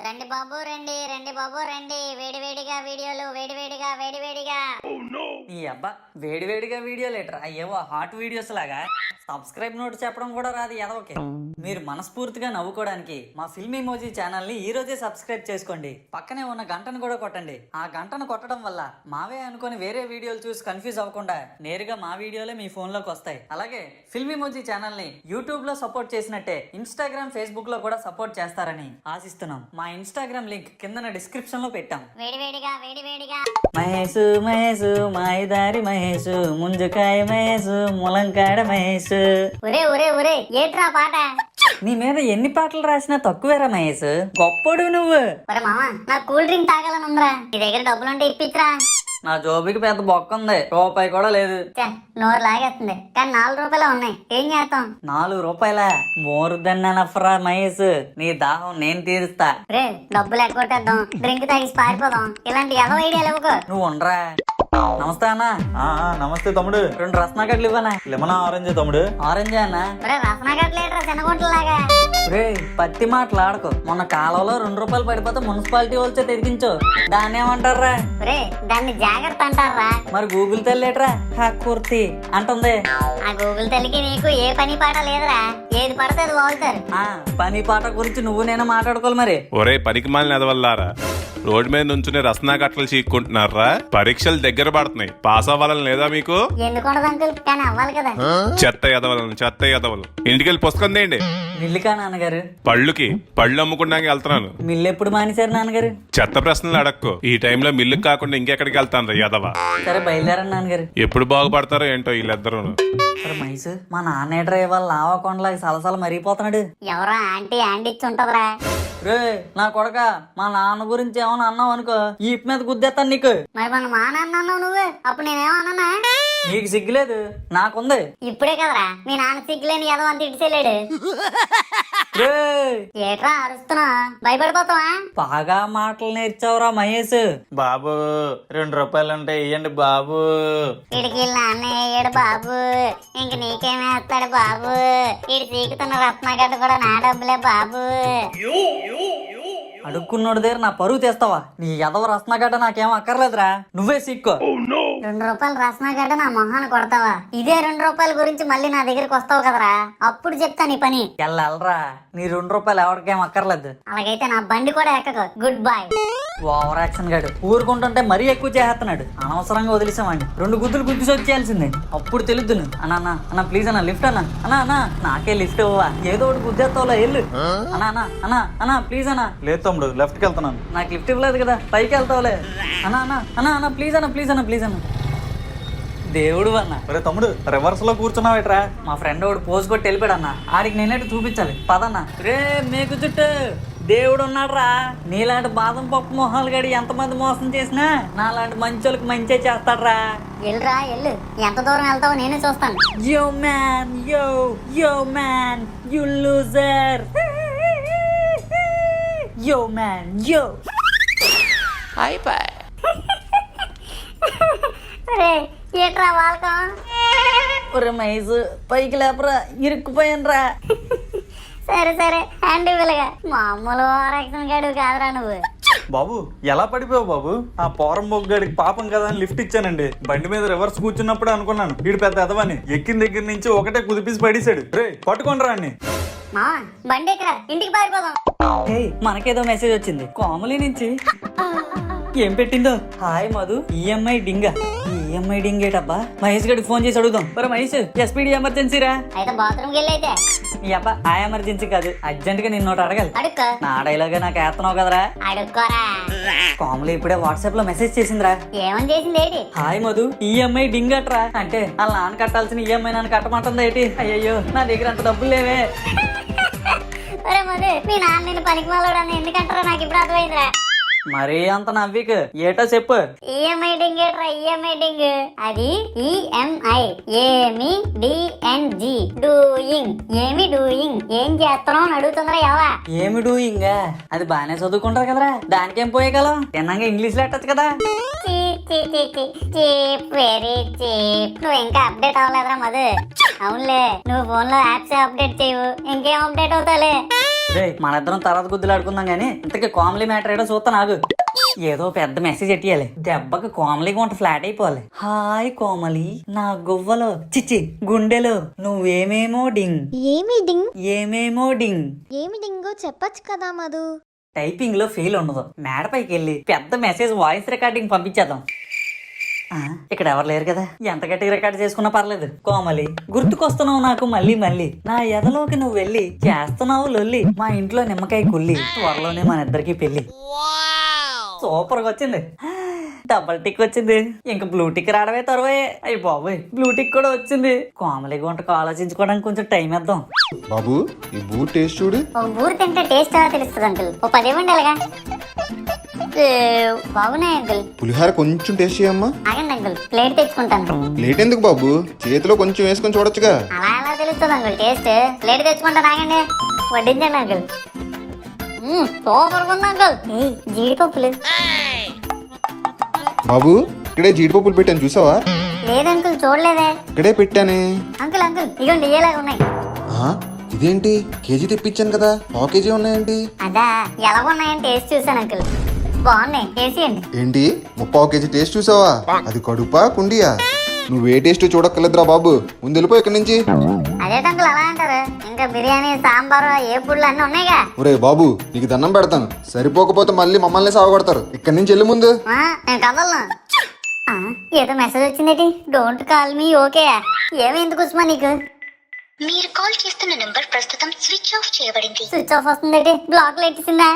రండి బాబు రండి, రండి బాబు రండి, వేడివేడిగా వీడియోలు, వేడివేడిగా. ఈ అబ్బా వేడివేడిగా వీడియోలు ఏట్రా అయ్యేవో హాట్ వీడియోస్ లాగా. సబ్స్క్రైబ్ నోట్ చెప్పడం కూడా రాదు ఎదవకి. మీరు మనస్ఫూర్తిగా నవ్వుకోవడానికి మా ఫిల్మ్ ఇమోజీ ఛానల్ ని ఈ రోజే సబ్స్క్రైబ్ చేసుకోండి. పక్కనే ఉన్న గంటను కూడా కొట్టండి. ఆ గంటను కొట్టడం వల్ల మావే అనుకొని వేరే వీడియోలు చూసి కన్ఫ్యూజ్ అవ్వకుండా నేరుగా మా వీడియోలే మీ ఫోన్ లోకి వస్తాయి. అలాగే ఫిల్మ్ ఇమోజీ ఛానల్ ని యూట్యూబ్ లో సపోర్ట్ చేసినట్టే ఇన్స్టాగ్రామ్, ఫేస్బుక్ లో కూడా సపోర్ట్ చేస్తారని ఆశిస్తున్నాం. మా ఇన్స్టాగ్రామ్ లింక్ కింద డిస్క్రిప్షన్ లో పెట్టాం. వేడివేడిగా మహేష్ మాయిదారి మహేష్, ముంజకాయ మహేష్, ములంకాడ మహేష్. ఒరే ఏట్రా పాట? నీ మీద ఎన్ని పాటలు రాసినా తక్కువేరా మహేష్, గొప్పడు నువ్వు. ఒరే మామ, నాకు కూల్ డ్రింక్ తాగాలని ఉందిరా, నీ దగ్గర డబ్బులుంటే ఇప్పించరా. నా జోబికి పెద్ద బొక్క ఉంది, రూపాయి కూడా లేదు. నోరు లాగేస్తుంది, కానీ 4 రూపాయలే ఉన్నాయి, ఏం చేస్తాం? 4 రూపాయలా? మోర్ దెన్ ఎనఫ్రా మహేష్, నీ దాహం నేను తీరుస్తా. రే డబ్బులు ఎగ్గొట్టేద్దాం, డ్రింక్ తాగేసి పారిపోదాం, ఇలాంటి ఎదో ఐడియాలు ఇవ్వకు. నువ్వు ఉండరా. నమస్తే అన్న. నమస్తే తమ్ముడు. 2 రసనాగడ్లు ఇవ్వనా? లెమన్ ఆరెంజ్ తమ్ముడు. ఆరెంజ్ అన్న. రసనగట్లేట్రా చిన్నగుంటలాగా. రే పత్తి మాటలు ఆడకు. మొన్న కాలంలో 2 రూపాయలు పడిపోతే మున్సిపాలిటీ వాళ్ళతో తెరిగించు, దాన్ని ఏమంటారా? రే దాన్ని జాగ్రత్త అంటారా? మరి గూగుల్ తల్లేట్రా కుర్తి అంటుంది. ఆ గూగుల్ తల్లికి నీకు ఏ పని పాట లేదురా, ఏది పడితే అది వాగుతారు. పని పాట గురించి నువ్వు నేను మాట్లాడుకోవాలి. మరి ఒరే పనికి మాలిన ఎదవల్లారా, రోడ్డు మీద నుంచుని రసనా కట్టలు చీక్కుంటున్నారా? పరీక్షలు దగ్గర పడుతున్నాయి, పాస్ అవ్వాలని లేదా మీకు? ఎందుకుండదు అంకుల్, కానీ అవ్వాలి కదా. చెత్త ఎదవలు ఇంటికెళ్ళి పుస్తకం తేయండి. మిల్లుకా నాన్నగారు? పళ్ళు అమ్ముకుండానికి వెళ్తున్నాను. మిల్లు ఎప్పుడు మానేశారు నాన్నగారు? చెత్త ప్రశ్నలు అడక్కు. ఈ టైంలో మిల్లుకి కాకుండా ఇంకెక్కడికి వెళ్తాను యదవ. సరే బయలుదేరండి నాన్నగారు. ఎప్పుడు బాగుపడతారో ఏంటో వీళ్ళిద్దరూ. మైసు, మా నాన్న డ్రైవర్ లావకొండలాగా సలసల మరిగిపోతున్నాడు. ఎవరో ఆంటీ ఇచ్చి ఉంటదిరా. రే నా కొడక, మా నాన్న గురించి ఏమన్నా అన్నావు అనుకో, ఈ మీద గుద్దేస్తాను నీకు. మరి మన మా నాన్న అన్నావు నువ్వు, అప్పుడు నేనేమన్నా? నీకు సిగ్గులేదు, నాకుంది. ఇప్పుడే కదరా మీ నాన్న సిగ్గులేని ఏదో అంత ఇడిసేలేడు. ఏట్రా అరుస్తున్నా, భయపడిపోతావా? బాగా మాటలు నేర్చావురా మహేష్. బాబు 2 రూపాయలు ఉంటే ఇయ్యండి బాబు. ఇడికి నాన్న వేయడు బాబు, ఇంక నీకేమేస్తాడు బాబు, ఇడి సీకుతున్న రత్నగడ్డ కూడా నా డబ్బులే బాబు. అడుక్కున్నోడి దగ్గర నా పరువు తెస్తావా? నీ ఎదవ రత్నగడ్డ నాకేం అక్కర్లేదురా, నువ్వే సిక్కు. 2 రూపాయలు రసనగడ్డ నా మొహాన్ని కొడతావా? ఇదే 2 రూపాయల గురించి మళ్ళీ నా దగ్గరికి వస్తావు కదరా, అప్పుడు చెప్తా నీ పని. ఎల్లరా, నీ 2 రూపాయలు ఎవరికేం అక్కర్లేదు. అలాగైతే నా బండి కూడా ఎక్కకు, గుడ్ బై. ఓవర్ యాక్షన్ గాడు ఊరుకుంటుంటే మరీ ఎక్కువ చేస్తున్నాడు. అనవసరంగా వదిలేసామండి, 2 గుద్దులు గుద్దుసి వచ్చేయాల్సిందే, అప్పుడు తెలుద్దు. అన్న ప్లీజ్ అన్న లిఫ్ట్ అన్న నాకే లిఫ్ట్ ఇవ్వవా? ఏదో ఒకటి గుద్దేస్తావులా, వెళ్ళు అన్న ప్లీజ్ అన్న. లేదు తమ్ముడు, లెఫ్ట్ కి వెళ్తున్నాను. నాకు లిఫ్ట్ ఇవ్వలేదు కదా, పైకి వెళ్తావులే. అన్న ప్లీజ్ అన్న. దేవుడు అన్న. అరే తమ్ముడు, రివర్స్ లో కూర్చున్నావేట్రా? మా ఫ్రెండ్ ఒకడు పోజ్ కొట్టి వెళ్ళిపోయాడు అన్న, ఆడికి నేనేటి చూపించాలి పదన్న. రే మేకు చుట్టూ దేవుడు ఉన్నాడు రా. నీలాంటి బాదం పప్పు మొహాలు గడి ఎంతమంది మోసం చేసినా నాలాంటి మంచోళ్ళకి మంచిగా చేస్తాడ్రా. ఎల్లురా ఎల్లు, ఎంత దూరం వెళ్తావో నేనే చూస్తాను. Yo man you loser. యో అయిపోయి. ఏట్రా వాళ్ళకం? ఒరే మహేష్, పైకి లేపరా, ఇరుక్కుపోయాను రా. సరే హ్యాండ్ ఇవ్వలుగా, మామూలు ఓవరాక్షన్ గాడు కాదురా నువ్వు. బాబు ఎలా పడిపోయావు బాబు? ఆ పోరం బొగ్గడికి పాపం కదా అని లిఫ్ట్ ఇచ్చానండి. బండి మీద రివర్స్ కూర్చున్నప్పుడు అనుకున్నాను వీడు పెద్ద ఎదవని. ఎక్కిన దగ్గర నుంచి ఒకటే కుదిపేసి పడేశాడు. రే పట్టుకోండి రా అన్ని. మా బండి ఎక్కరా, ఇంటికి పారిపోదాం. మనకేదో మెసేజ్ వచ్చింది కోమలి నుంచి. ఏం పెట్టిందో? హాయ్ మధు, ఈఎంఐ డింగా. ఈఎంఐ డింగేటబ్బా? మహేష్ గడికి ఫోన్ చేసి అడుగుదాం. మహేష్, ఎస్పీడీ ఎమర్జెన్సీ రా. అయితే బాత్రూమ్కి వెళ్ళి అయితే. ఈ అబ్బా ఆ ఎమర్జెన్సీ కాదు, అర్జెంట్ గా నిన్నోటి అడగాలి. అడుక్కో. నా డైలాగ్ నాకు వేస్తున్నావు కదరా. అడుక్కోరా. కోమలి ఇప్పుడే వాట్సాప్ లో మెసేజ్ చేసిందిరా. ఏమని చేసింది ఏంటి? హాయ్ మధు, ఈఎంఐ డింగట్రా. అంటే వాళ్ళ నాన్న కట్టాల్సిన ఈఎంఐ నన్ను కట్టమంటుంది ఏంటి? అయ్యయ్యో నా దగ్గర అంత డబ్బులు లేవే. అరే మధు, మీ నాన్న నిన్ను పనికి మాలోడని ఎందుకంటారా నాకు ఇప్పుడు అర్థమైందిరా. మరీ అంత నవ్విక ఏటో చెప్పు. ఈఎంఐ డింగ్ ఏట్రా, ఈఎంఐ డింగ్. అది ఈఎంఐ, ఏమి డిఎన్జి, డూయింగ్. ఏమి డూయింగ్, ఏం చేస్తున్నావు అని అడుగుతుందిరా ఎవ. ఏమి డూయింగ్? అది బాగానే చదువుకుంటారు కదరా, దానికేం పోయేగలం. తిన్నాక ఇంగ్లీష్ లో ఎట్టచ్చు కదా. Cheap, very cheap. నువ్వు ఇంకా అప్డేట్ అవ్వలేదురా మధు. అవునులే, నువ్వు ఫోన్ లో యాప్స్ అప్డేట్ చేయవు, ఇంకేం అప్డేట్ అవుతావులే. రే మన ఇద్దరం తర్వాత గుద్దులు ఆడుకుందాం గానీ ఇంతకీ కామెడీ మ్యాటర్ ఏడో చూస్తా నాకు. ఏదో పెద్ద మెసేజ్ ఎట్టియాలి, దెబ్బకి కోమలిగా ఉంట ఫ్లాట్ అయిపోవాలి. హాయ్ కోమలి, నా గువ్వలో చిచ్చి గుండెలో నువ్వేమేమో డింగ్ ఏమేమో డింగ్. ఏమి డింగో చెప్పొచ్చు కదా మధు. టైపింగ్ లో ఫెయిల్ ఉండదు. మేడపైకి వెళ్ళి పెద్ద మెసేజ్ వాయిస్ రికార్డింగ్ పంపించేద్దాం. ఇక్కడ ఎవరు లేరు కదా, ఎంత గట్టిగా రికార్డ్ చేసుకున్నా పర్లేదు. కోమలి, గుర్తుకొస్తున్నావు నాకు మళ్ళీ మళ్ళీ, నా ఎదలోకి నువ్వు వెళ్ళి చేస్తున్నావు లొల్లి, మా ఇంట్లో నిమ్మకాయ కుల్లి, త్వరలోనే మన ఇద్దరికి పెళ్లి. సూపర్ గా వచ్చింది. డబల్ టిక్ వచ్చింది, ఇంకా బ్లూ టిక్ రావడమే తరువే. అయ్యి బాబోయ్, బ్లూ టిక్ కూడా వచ్చింది. కోమలి గుంటకు ఆలోచించుకోవడానికి కొంచెం టైం ఇద్దాం. బాబు ఈ బూట్ టేస్ట్ చూడు. ఒక బూరు తింటే టేస్ట్ ఎలా తెలుస్తుంది అంకుల్? ఓ 10 ఇవ్వండి అలాగా. బాగున్నాయి అంకుల్. పులిహార కొంచెం టేస్ట్ చేయమ్మా. ఆగండి అంకుల్, ప్లేట్ తెచ్చుకుంటాను. ప్లేట్ ఎందుకు బాబు, చేతిలో కొంచెం వేసుకొని చూడొచ్చుగా. అలా ఎలా తెలుస్తుంది అంకుల్ టేస్ట్? ప్లేట్ తెచ్చుకుంటాను, ఆగండి. వడ్డించండి అంకుల్. సూపర్ గా ఉంది అంకుల్. జీడిపప్పులు. బాబు ఇక్కడే జీడిపప్పులు పెట్టాను చూసావా? లేదంకుల్, చూడలేదే. ఇక్కడే పెట్టానే. అంకుల్ అంకుల్, ఇగోండి ఇయ్యేలాగా ఉన్నాయి. ఆ, ఇదేంటి కేజీ తెప్పించాను కదా, పావు కేజీ ఉన్నాయండి. అదా, ఎలాగున్నాయని టేస్ట్ చూసాను అంకుల్. బాగున్నాయి, వేసేయండి. ఏంటి 30 కేజీ టేస్ట్ చూసావా? అది కడుపా కుండియా? నువ్వే టేస్ట్ చూడక్కర్లేదురా బాబు, ముందు వెళ్ళిపో ఇక్కడి నుంచి. అదేంటి అంకుల్ అలా అంటారు? ఇంకా బిర్యానీ, సాంబారు, ఏ పుళ్ళు అన్నీ ఉన్నాయిగా. ఒరే బాబు నీకు దండం పెడతాను, సరిపోకపోతే మళ్ళీ మమ్మల్ని సాగొడతారు. ఇక్కడి నుంచి వెళ్ళి ముందు. నేను కదలను. ఏదో మెసేజ్ వచ్చిందేటి, డోంట్ కాల్ మీ ఓకే. ఏమైంది కుసుమా నీకు? మీరు కాల్ చేస్తున్న నంబర్ ప్రస్తుతం స్విచ్ ఆఫ్ చేయబడింది. స్విచ్ ఆఫ్ వస్తుందేటి, బ్లాక్ లో ఎట్టేసిందా?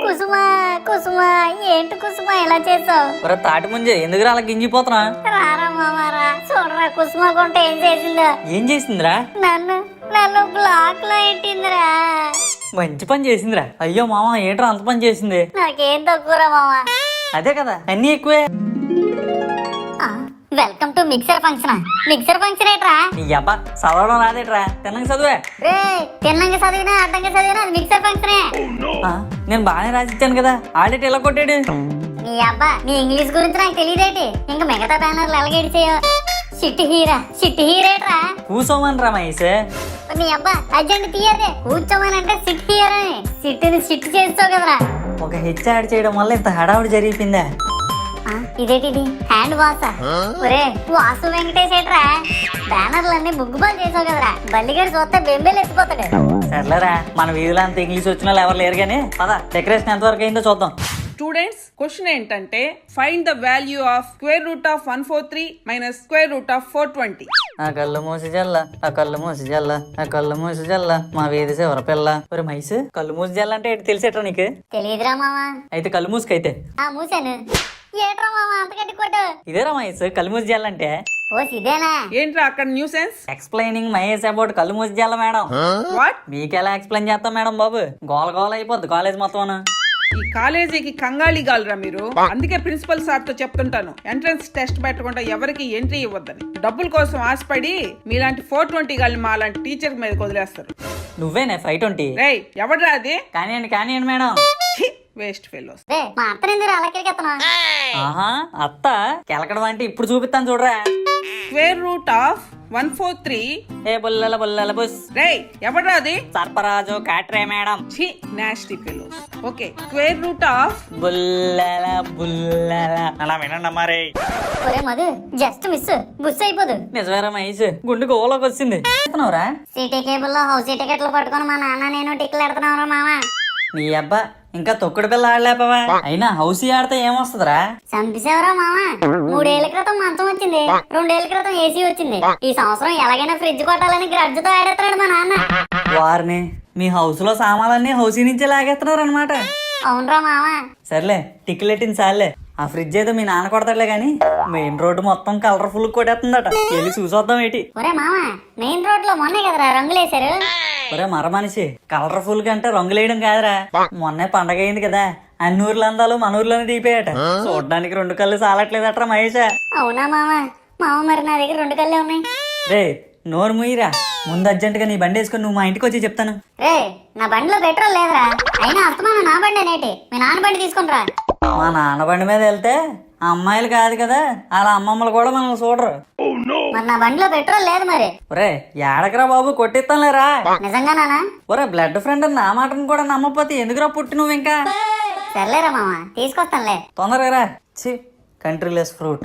కుసుమా కుసుమా, ఏంటి కుసుమా ఇలా చేసావు? ఒరే తాటి ముంజే, ఎందుకు అలా గింజిపోతున్నా? రారా మామారా, చూడరా కుసుమా కొంట ఏం చేసిందో. ఏం చేసిందిరా? నన్ను నన్ను బ్లాక్ లో ఎట్టిందిరా. మంచి పని చేసిందిరా. అయ్యో మామ, ఏంట్రా అంత పని చేసింది? నాకేం తక్కువరా మామా. అదే కదా, అన్ని ఎక్కువే. Welcome to mixer function. Mixer function ఏట్రా? నీ అబ్బా చదవడం రాదేట్రా, తిన్నక చదువే. రే, తిన్నంగా చదివినా అడ్డంగా చదివినా అది మిక్సర్ ఫంక్షనే. నేను బాగానే రాసిచ్చాను కదా, ఆడేటి ఎలా కొట్టాడు? నీ అబ్బా, నీ ఇంగ్లీష్ గురించి నాకు తెలియదేటి. ఇంకా మిగతా బ్యానర్లు ఎలాగేడిచేయో. షిట్ హీరేట్రా. కూసోమని రా మహేష్. నీ అబ్బా అర్జెంట్ తీయదే. కూర్చోమనంటే సిట్ హీర్ అని. సిట్ని సిట్ చేస్తావు కదరా. ఒక హెచ్ యాడ్ చేయడం వల్ల ఇంత హడావుడి జరిగిపోయిందా? ఇదేటిది, హ్యాండ్ వాసా? ఒరే వాసు వెంకటేష్ ఏట్రా, బ్యానర్లన్నీ ముగ్గుబాలు చేసావు కదరా. బల్లిగాడు చూస్తే బెంబేలు ఎత్తిపోతాడు. సర్లేరా, మన వీధిలో అంత ఇంగ్లీష్ వచ్చిన వాళ్ళు ఎవరు లేరు కానీ పద, డెకరేషన్ ఎంత వరకు అయిందో చూద్దాం. స్టూడెంట్స్, క్వశ్చన్ ఏంటంటే find the value of square root of 143 minus square root of 420. ఆ కళ్ళు మూసి జల్ల, ఆ కళ్ళు మూసి జల్ల, ఆ కళ్ళు మూసి జల్ల, మా వీధి ఎవరి పిల్ల. ఒరే మహేష్, కళ్ళు మూసి జల్ల అంటే ఏంటి తెలిసేట్రా నీకు? తెలియదురా మామా. అయితే కళ్ళు మూసుకైతే. మూసాను. ఏట్రా మామా అంత గట్టి కొట్టు? ఇదేరా మహేష్ కళ్ళు మూసి జల్ల అంటే. ఓ ఇదేనా? ఏంట్రా అక్కడ న్యూసెన్స్? ఎక్స్ప్లెయినింగ్ మహేష్ అబౌట్ కళ్ళు మూసి జల్ల మేడం. వాట్? మీకెలా ఎక్స్ప్లెయిన్ చేస్తాం మేడం బాబు, గోల గోల అయిపోద్ది కాలేజ్ మొత్తం. ఈ కాలేజీకి కంగాళి గాలరా మీరు. అందుకే ప్రిన్సిపల్ సార్ తో చెప్తుంటాను, ఎంట్రన్స్ టెస్ట్ పెట్టకుండా ఎవరికి ఎంట్రీ ఇవ్వద్దని. డబ్బుల కోసం ఆశపడి మీలాంటి 420 గాలి మా లాంటి టీచర్ మీద వదిలేస్తారు. నువ్వేనే 520? రేయ్ ఎవడ్రా అది? కానివ్వండి మేడం. Waste fellows. రే, మా అత్తని ఎందుకు అలా కెలకెత్తనా? ఆహా, అత్త కెలకడం అంటే ఇప్పుడు చూపిస్తాను చూడరా. Square root of 143. ఏ బుల్లల బుల్లల బుస్. రేయ్ ఎవడ్రా అది? సర్పరాజు కాట్రే madam. Nasty fellows. Okay, square root of బుల్లల బుల్లల. అలా వినండి మరి. ఒరే మధు, జస్ట్ మిస్, బుస్ అయిపోదు. నిజమేరా మహేష్, గుండె గోలోకి వచ్చింది. సిటీ కేబుల్ లో హౌస్ టికెట్లు పట్టుకొని మా నాన్న నేను టిక్లు ఎడుతున్నావురా మామ. నీ అబ్బా, ఇంకా తొక్కుడు పిల్ల ఆడలేపవా? అయినా హౌస్ ఆడితే ఏమొస్తుందిరా? చంపేశావురా మామ. 3 ఏళ్ల క్రితం మంచం వచ్చింది, 2 ఏళ్ల క్రితం ఏసీ వచ్చింది. ఈ సంవత్సరం ఎలాగైనా ఫ్రిడ్జ్ కొట్టాలని గ్రడ్జ్తో ఆడేస్తున్నాడు మా నాన్న. వారిని, మీ హౌస్ లో సామాన్లన్నీ హౌసీ నుంచే లాగేస్తున్నారు అనమాట. అవునరా మామ. సర్లే, టిక్లెట్టింది సార్లే. ఆ ఫ్రిడ్జ్ ఏదో మీ నాన్న కొడతాడులే గాని, మెయిన్ రోడ్డు మొత్తం కలర్ఫుల్ కొట్టేస్తుందట. వెళ్ళి చూసొద్దాం ఏంటి. ఒరే మామ, మెయిన్ రోడ్ లో మొన్నే కదరా రంగులేశారు. ఒరే మర మనిషి, కలర్ఫుల్ కంటే రంగులేయడం కాదురా. మొన్నే పండగ అయింది కదా, అన్ని ఊర్ల అందాలు మన ఊర్లోనే దిగిపోయాట. చూడడానికి 2 కళ్ళు సాలట్లేదట్రా మహేష. అవునా మామ? మామ మరి నా దగ్గర 2 కళ్ళే ఉన్నాయి. రే నోరు ముయ్యరా, ముందు అర్జెంట్ గా నీ బండి వేసుకొని నువ్వు మా ఇంటికి వచ్చి చెప్తాను. రే, నా బండిలో పెట్రోల్ లేదురా. అయినా అస్తమానం నా బండి నేటి, మీ నాన్న బండి తీసుకునిరా. మా నాన్న బండి మీద వెళ్తే ఆ అమ్మాయిలు కాదు కదా వాళ్ళ అమ్మమ్మలు కూడా మనల్ని చూడరు. మరి నా బండిలో పెట్రోల్ లేదు మరి. ఒరే ఏడకరా బాబు కొట్టిస్తానులేరా. నిజంగానా? ఒరే బ్లడ్ ఫ్రెండ్ నా మాటను కూడా నమ్మకపోతే ఎందుకురా పుట్టి నువ్వు ఇంకా. సర్లేరా మామ, తీసుకొస్తానులే. తొందరగా చి కంట్రీలెస్ ఫ్రూట్.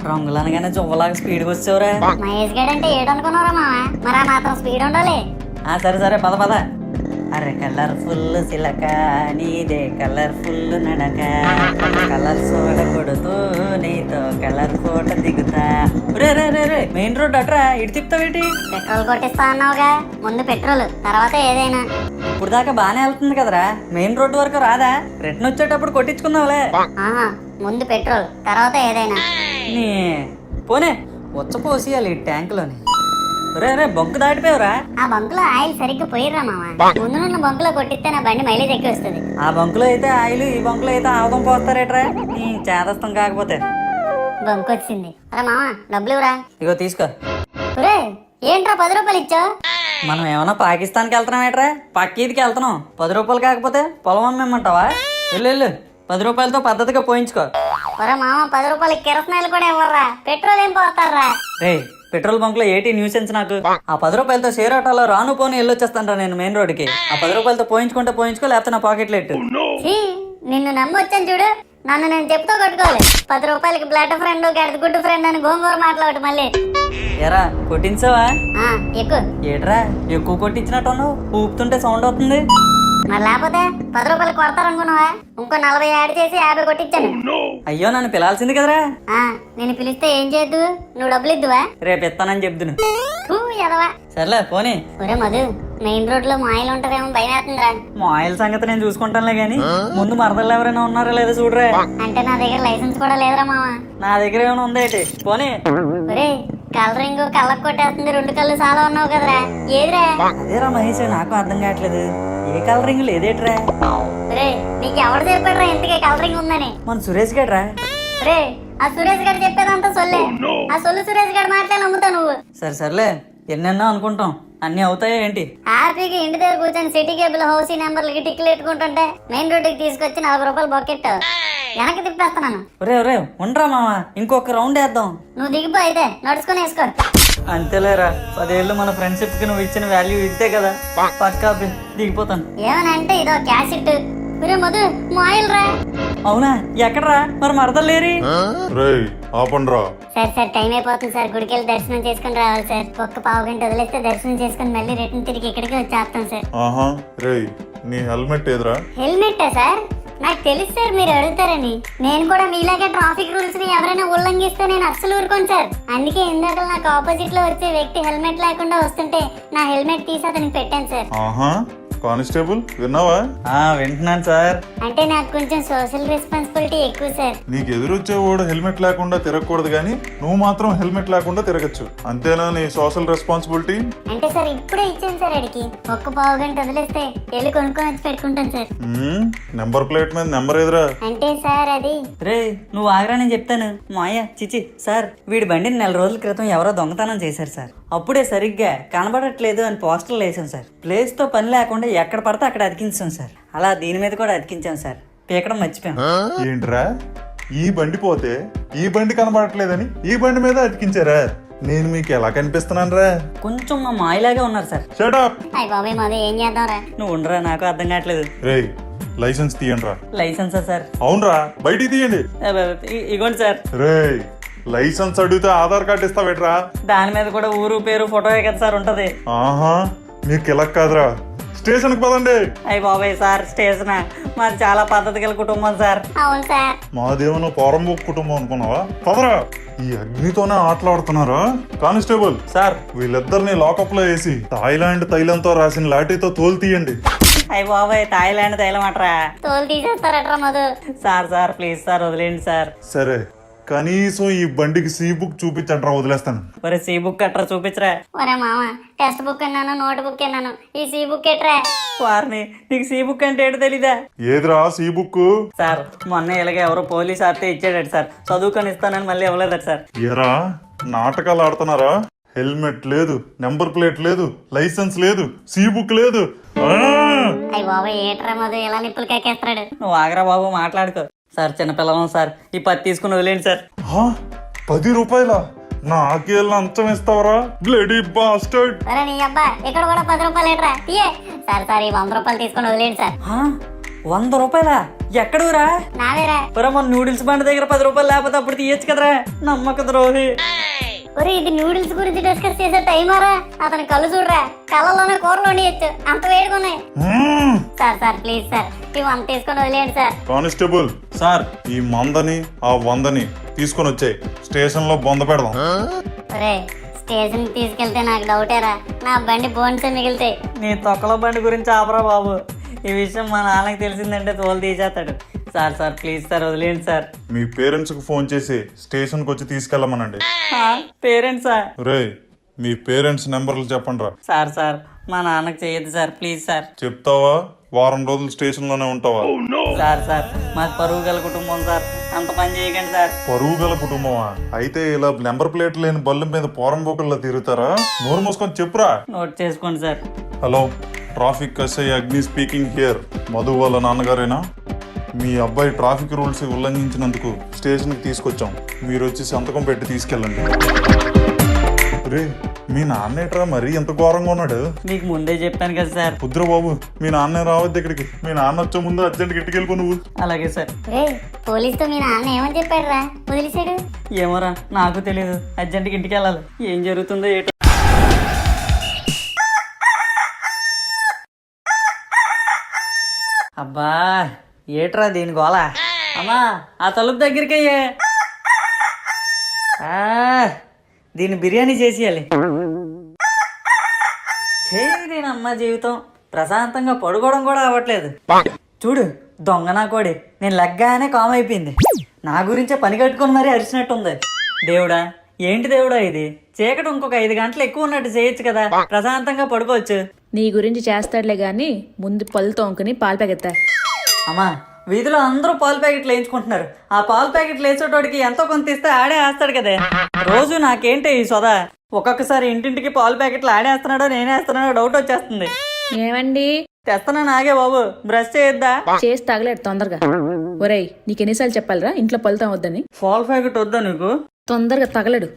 రంగులనగానే జువ్వలాగా స్పీడ్గా వచ్చావురా. మహేష్ గడ్ అంటే ఏడనుకున్నారా మామ? మరి ఆ మాత్రం స్పీడ్ ఉండాలి. సరే సరే పద పద. అరే కలర్ఫుల్ సిలక నీదే కలర్ఫుల్ నడక, కలర్ సోడ కొడుతూ నీతో కలర్ ఫోటో దిగుతా. రే రే రే రే మెయిన్ రోడ్ అట్రా ఇటు తిప్పుతావేటి? పెట్రోల్ కొట్టిస్తా అన్నావుగా, ముందు పెట్రోల్ తర్వాత ఏదైనా. ఇప్పుడు దాకా బానే వెళ్తుంది కదరా, మెయిన్ రోడ్ వరకు రాదా? రిటర్న్ వచ్చేటప్పుడు కొట్టించుకుందాంలే. ఆహా, ముందు పెట్రోల్ తర్వాత ఏదైనా. నీ పోనే వచ్చపోసియాలి ఈ ట్యాంకులోని. రే రే బొంకు దాటిపోయావురా. ఆ బంకులో ఆయిల్ సరిగ్గా పోయిర్రా మామ. ముందునున్న బంకులో కొట్టిస్తే నా బండి మైలేజ్ ఎక్కువ వస్తుంది. ఆ బంకులో అయితే ఆయిల్, ఈ బంకులో అయితే ఆవదం పోస్తారేట్రా. నీ చేదస్తం కాకపోతే. బంకు వచ్చింది. అరే మామ, డబ్బులు ఇవ్వరా. ఇగో తీసుకో. ఒరే ఏంట్రా 10 రూపాయలు ఇచ్చావు? మనం ఏమన్నా పాకిస్తాన్కి వెళ్తున్నాం ఏట్రా? పక్కీదికి వెళ్తున్నాం. 10 రూపాయలు కాకపోతే పొలం అమ్మేమంటావా? వెళ్ళు వెళ్ళు, 10 రూపాయలతో పద్ధతిగా పోయించుకో. ఒరే మామ, 10 రూపాయలకి కిరసనాయిలు కూడా ఇవ్వర్రా, పెట్రోల్ ఏం పోతారా? రే పెట్రోల్ బంక్ లో ఏటీ న్యూసెన్స్ నాకు. ఆ 10 రూపాయలతో షేర్ ఆటోలో రాను పోను వెళ్ళొచ్చేస్తాను నేను మెయిన్ రోడ్కి. ఆ 10 రూపాయలతో పోయించుకుంటే పోయించుకో, లేకపోతే నా పాకెట్లో ఎట్టు. నిన్ను నమ్మొచ్చాను చూడు, నన్ను నేను చెప్తూ కొట్టుకోవాలి. 10 రూపాయలకి బ్లడ్ ఫ్రెండ్ గడిది గుడ్డు ఫ్రెండ్ అని గోంగూర మాట్లాడు మళ్ళీ. ఎరా కొట్టించావా? ఎక్కువ ఏట్రా ఎక్కువ కొట్టించినట్టు ఊపుతుంటే సౌండ్ అవుతుంది. మరి లేకపోతే 10 రూపాయలు కొడతారనుకున్నావా? ఇంకో 40 యాడ్ చేసి 50 కొట్టించాను. అయ్యో నన్ను పిలాల్సింది కదరా. నేను పిలిస్తే ఏం చేయద్దు, నువ్వు డబ్బులు ఇద్దువా? రేపు ఇస్తానని చెప్దును. ఎదవా. సర్లే పోనీ. ఒరే మధు, మెయిన్ రోడ్ లో మాయలు ఉంటారేమో భయం వేస్తుందిరా. మా ఆయిల్ సంగతి నేను చూసుకుంటానులే గాని ముందు మరదలు ఎవరైనా ఉన్నారా లేదా చూడరా. అంటే నా దగ్గర లైసెన్స్ కూడా లేదురా మామ. నా దగ్గర ఏమైనా ఉందేటి? పోనీ. ఒరే కలరింగ్ కళ్ళకు కొట్టేస్తుంది, 2 కళ్ళు చాలా ఉన్నావు కదరా, ఏదిరా? అదేరా మహేష్, నాకు అర్థం కావట్లేదు. ఏ కలరింగ్ లేదేట్రా? ఒరే నీకు ఎవరు చెప్పాడురా ఇంతకే కలరింగ్ ఉందని? మన సురేష్ గడ్రా. ఒరే ఆ సురేష్ గారు చెప్పేదంతా సొల్లే. ఆ సొల్లు సురేష్ గారు మాట్లాడి నమ్ముతావు నువ్వు. సరే సర్లే, ఎన్నెన్నో అనుకుంటాం, అన్ని అవుతాయా ఏంటి? హ్యాపీగా ఇంటి దగ్గర కూర్చొని సిటీ కేబుల్ హౌస్ నెంబర్లకి టిక్లు పెట్టుకుంటుంటే మెయిన్ రోడ్డుకి తీసుకొచ్చి 40 రూపాయలు బొక్కెట్టు వెనక్కి తిప్పేస్తున్నాను. ఒరే ఒరే ఉండరా మామ, ఇంకొక రౌండ్ వేద్దాం. నువ్వు దిగిపో అయితే, నడుచుకొని వేసుకో. అంతేలేరా, 10 ఏళ్ళు మన ఫ్రెండ్షిప్ కి నువ్వు ఇచ్చిన వాల్యూ ఇద్దే కదా. పక్కా దిగిపోతాను. ఏమనంటే ఇదో క్యాసెట్. ఒరే మధు మాయిల్ రా. అవునా, ఎక్కడరా? మరి మరదలు లేరి? సార్ టైం అయిపోతుంది సార్, గుడికి వెళ్ళి దర్శనం చేసుకుని రావాలి సార్. ఒక్క పావు గంట వదిలేస్తే దర్శనం చేసుకుని మళ్ళీ రిటర్న్ తిరిగి ఇక్కడికి వచ్చేస్తాం సార్. నీ హెల్మెట్ ఏదిరా? హెల్మెట్టా సార్? నాకు తెలుసు సార్ మీరు అడుగుతారని. నేను కూడా మీలాగే ట్రాఫిక్ రూల్స్ ని ఎవరైనా ఉల్లంఘిస్తే నేను అస్సలు ఊరుకోను సార్. అందుకే ఇందాక నాకు ఆపోజిట్ లో వచ్చే వ్యక్తి హెల్మెట్ లేకుండా వస్తుంటే నా హెల్మెట్ తీసి అతనికి పెట్టాను సార్. కానిస్టేబుల్ విన్నావా? వింటున్నాను సార్. అంటే నాకు కొంచెం సోషల్ రెస్పాన్సిబిలిటీ ఎక్కువ సార్. నీకు ఎదురొచ్చేవాడు హెల్మెట్ లేకుండా తిరగకూడదు కానీ నువ్వు మాత్రం హెల్మెట్ లేకుండా తిరగచ్చు, అంతేనా నీ సోషల్ రెస్పాన్సిబిలిటీ? అంటే సార్ ఇప్పుడే ఇచ్చాను సార్ అడిగి. ఒక్క పావు గంట వదిలేస్తే వెళ్ళి కొనుక్కొని వచ్చి పెట్టుకుంటాను సార్. నెంబర్ ప్లేట్ మీద నెంబర్ ఎదురా? అంటే సార్ అది. రే నువ్వు ఆగరా, నేను చెప్తాను. మాయ చిచి సార్, వీడి బండిని 4 రోజుల క్రితం ఎవరో దొంగతనం చేశారు సార్. అప్పుడే సరిగ్గా కనబడట్లేదు అని పోస్టర్లు వేసాం సార్. ప్లేస్ తో పని లేకుండా ఎక్కడ పడితే అక్కడ అతికించాం సార్. అలా దీని మీద కూడా అతికించాం సార్. పీకడం మర్చిపోయాం. ఏంట్రా, ఈ బండి పోతే ఈ బండి కనబడట్లేదని ఈ బండి మీద అతికించారా? నేను మీకు ఎలా కనిపిస్తున్నాను రా? కొంచెం మా మాయలాగే ఉన్నారు సార్. అయ్య బాబాయ్ మాది ఏం చేద్దాంరా? నువ్వు ఉండరా, నాకు అర్థం కావట్లేదు. రేయ్ లైసెన్స్ తీయండి రా. లైసెన్సా సార్? అవునరా, బయటికి తీయండి. ఇగోండి సార్. రేయ్ లైసెన్స్ అడిగితే ఆధార్ కార్డు ఇస్తావేట్రా? దాని మీద కూడా ఊరు పేరు ఫోటో కదా సార్ ఉంటది. మీకు కిలక్ కాదురా, స్టేషన్ కి పదండి. అయ్యి బాబాయ్ సార్, స్టేషన్ మాది చాలా పద్ధతి గల కుటుంబం సార్. అవును సార్. మాదేమన్నా పోరంబోక్ కుటుంబం అనుకున్నావా? పదరా. ఈ అగ్నితోనే ఆటలాడుతున్నారా? కానిస్టేబుల్ సార్, వీళ్ళిద్దరిని లాకప్ లో వేసి థాయిలాండ్ తైలంతో రాసిన లాఠీతో తోలు తీయండి. అయ్యి బాబాయ్ థాయిలాండ్ తైలం అట్రా? తోలు తీసేస్తారట్రా మధు. సార్ ప్లీజ్ సార్ వదిలేండి సార్. సరే, కనీసం ఈ బండికి సీ బుక్ చూపించండి, వదిలేస్తాను. మరి సీ బుక్ అట్రా చూపించరా? ఒరే మామ, టెక్స్ట్ బుక్ అన్నాను, నోట్ బుక్ అన్నాను, ఈ సీ బుక్ ఎట్రా? వారిని నీకు సీ బుక్ అంటే ఏంటో తెలీదా? ఏదిరా సీ బుక్? సార్ మొన్న ఇలాగే ఎవరో పోలీస్ ఆడితే ఇచ్చాడట సార్, చదువుకొని ఇస్తానని మళ్ళీ ఇవ్వలేదట సార్. ఎరా నాటకాలు ఆడుతున్నారా? హెల్మెట్ లేదు, నెంబర్ ప్లేట్ లేదు, లైసెన్స్ లేదు, సీ బుక్ లేదు. అయ్య బాబాయ్ ఏట్రా మధు ఇలా నిప్పులు కేకేస్తాడు. నువ్వు ఆగరా బాబు, మాట్లాడుకో. సార్ చిన్నపిల్లలం సార్, ఈ 10 తీసుకుని వదిలేండి సార్. 10 రూపాయల నాకేళ్ళ అంతం ఇస్తావరా బ్లడీ బాస్టర్డ్. సరే నీ అబ్బా ఇక్కడ కూడా 10 రూపాయలు ఏట్రా తీయే. సార్ ఈ 100 రూపాయలు తీసుకుని వదిలేండి సార్. 100 రూపాయలా? ఎక్కడురా? నావేరా. ఒరే మన నూడిల్స్ బండి దగ్గర 10 రూపాయలు లేకపోతే అప్పుడు తీయచ్చు కదరా, నమ్మక ద్రోహి. ఒరే ఇది నూడిల్స్ గురించి డిస్కస్ చేసే టైమారా? అతని కళ్ళు చూడరా, కళ్ళలోనే కూరలు వండియచ్చు, అంత వేడుకున్నాయి. సార్ ప్లీజ్ సార్ ఈ 100 తీసుకొని వదిలేయండి సార్. కానిస్టేబుల్ సార్, ఈ మందని ఆ 100ని తీసుకొని వచ్చాయి, స్టేషన్ లో బొంద పెడదాం. ఒరే స్టేషన్ తీసుకెళ్తే నాకు డౌటేరా, నా బండి బోన్సే మిగిలితే. నీ తొక్కల బండి గురించి ఆపరా బాబు, ఈ విషయం మా నాన్నకి తెలిసిందంటే తోలు తీసేస్తాడు. సార్ ప్లీజ్ సార్ వదిలేండి సార్. మీ పేరెంట్స్ కు ఫోన్ చేసి స్టేషన్ కు వచ్చి తీసుకెళ్ళమనండి. పేరెంట్సా? రే మీ పేరెంట్స్ నెంబర్లు చెప్పండి రా. సార్ మా నాన్నకి చెయ్యొద్దు సార్, ప్లీజ్ సార్. చెప్తావా? వారం రోజులు స్టేషన్ లోనే ఉంటావా? సార్ మాకు పరువు గల కుటుంబం సార్, అంత పని చేయకండి సార్. పరువు గల కుటుంబమా? అయితే ఇలా నెంబర్ ప్లేట్ లేని బల్ల మీద పోరం బోకల్లో తిరుగుతారా? నోరు మూసుకొని చెప్పురా. నోట్ చేసుకోండి సార్. హలో, ట్రాఫిక్ ఎస్ఐ అగ్ని స్పీకింగ్ హియర్. మధు వాళ్ళ నాన్నగారేనా? మీ అబ్బాయి ట్రాఫిక్ రూల్స్ ఉల్లంఘించినందుకు స్టేషన్కి తీసుకొచ్చాం, మీరు వచ్చి సంతకం పెట్టి తీసుకెళ్ళండి. రే మీ నాన్నేట్రా మరీ ఎంత ఘోరంగా ఉన్నాడు? మీకు ముందే చెప్పాను కదా సార్. కుదురు బాబు, మీ నాన్నే రావద్దు ఇక్కడికి. మీ నాన్న వచ్చే ముందు అర్జెంట్ గిట్టుకెళ్ళిపో నువ్వు. అలాగే సార్. రే పోలీసుతో మీ నాన్న ఏమని చెప్పాడురా వదిలేసాడు? ఏమోరా నాకు తెలియదు, అర్జెంట్కి ఇంటికి వెళ్ళాలి, ఏం జరుగుతుందో ఏటో. అబ్బా ఏట్రా దీని గోళ? అమ్మా ఆ తలుపు దగ్గరికి అయ్యే, దీన్ని బిర్యానీ చేసేయాలి. చేయని అమ్మ జీవితం, ప్రశాంతంగా పడుకోవడం కూడా అవ్వట్లేదు. చూడు దొంగ నా కోడి, నేను లగ్గానే కామ్ అయిపోయింది. నా గురించే పని కట్టుకొని మరీ అరిచినట్టుంది. దేవుడా ఏంటి దేవుడా ఇది? చీకటి ఇంకొక 5 గంటలు ఎక్కువ ఉన్నట్టు చేయొచ్చు కదా, ప్రశాంతంగా పడుకోవచ్చు. నీ గురించి చేస్తాడులే గాని ముందు పళ్ళు తోముకుని పాలు పెగెత్తా. అమ్మా వీధిలో అందరూ పాలు ప్యాకెట్లు వేయించుకుంటున్నారు, ఆ పాలు ప్యాకెట్లు వేసేటోడికి ఎంతో కొంత ఇస్తే ఆడే వేస్తాడు కదే. రోజు నాకేంటి ఈ సోదా, ఒక్కొక్కసారి ఇంటింటికి పాలు ప్యాకెట్లు ఆడేస్తున్నాడో నేనేస్తున్నాడో డౌట్ వచ్చేస్తుంది. ఏమండి తెస్తున్నా నాగే బాబు, బ్రష్ చేయొద్దా? చేసి తగలేడు తొందరగా. ఒరేయ్ నీకు ఎన్నిసార్లు చెప్పాలరా ఇంట్లో పళ్ళు తోమొద్దని? పాలు ప్యాకెట్ వద్దా నీకు? తొందరగా తగలడు.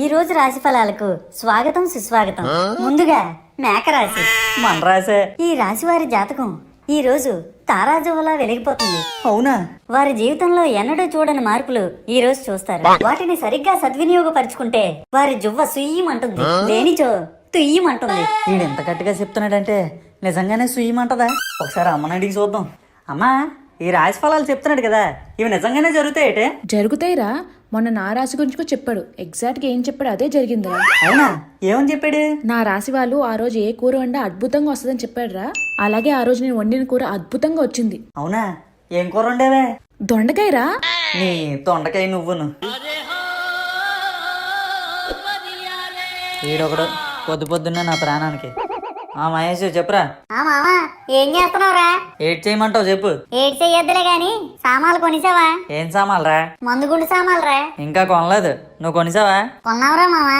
ఈ రోజు రాశి ఫలాలకు స్వాగతం సుస్వాగతం. ముందుగా మేక రాశి. మన రాసే. ఈ రాశి వారి జాతకం ఈ రోజు తారాజువలా వెలిగిపోతుంది. అవునా? వారి జీవితంలో ఎన్నడూ చూడని మార్పులు ఈ రోజు చూస్తారు. వాటిని సరిగ్గా సద్వినియోగపరుచుకుంటే వారి జువ్వ సుయ్యమంటుంది, లేనిచో తుయ్యమంటుంది. వీడు ఎంత గట్టిగా చెప్తున్నాడంటే నిజంగానే సుయ్యమంటదా? ఒకసారి అమ్మని అడిగి చూద్దాం. అమ్మా ఈ రాశి ఫలాలు చెప్తున్నాడు కదా, ఇవి నిజంగానే జరుగుతాయేటే? జరుగుతాయిరా, మొన్న నా రాశి గురించి కూడా చెప్పాడు. ఎగ్జాక్ట్ గా ఏం చెప్పాడు అదే జరిగిందిరా. అవునా? ఏమని చెప్పాడు? నా రాశి వాళ్ళు ఆ రోజు ఏ కూర వండా అద్భుతంగా వస్తుందని చెప్పాడురా. అలాగే ఆ రోజు నేను వండిన కూర అద్భుతంగా వచ్చింది. అవునా? ఏం కూర ఉండేవే? దొండకాయరా. నీ తొండకాయ నువ్వును. ఈడొకడు పొద్దున్నే నా ప్రాణానికి. మహేష్ చెప్పురా. మామా ఏం చేస్తున్నావురా? ఏడ్ చేయమంటావు చెప్పు. ఏడ్ చెయ్యొద్దులే గాని సామాన్లు కొనిసావా? ఏం సామాన్లరా? మందుగుండు సామాన్లురా. ఇంకా కొనలేదు, నువ్వు కొనిసావా? కొన్నావురా మామా,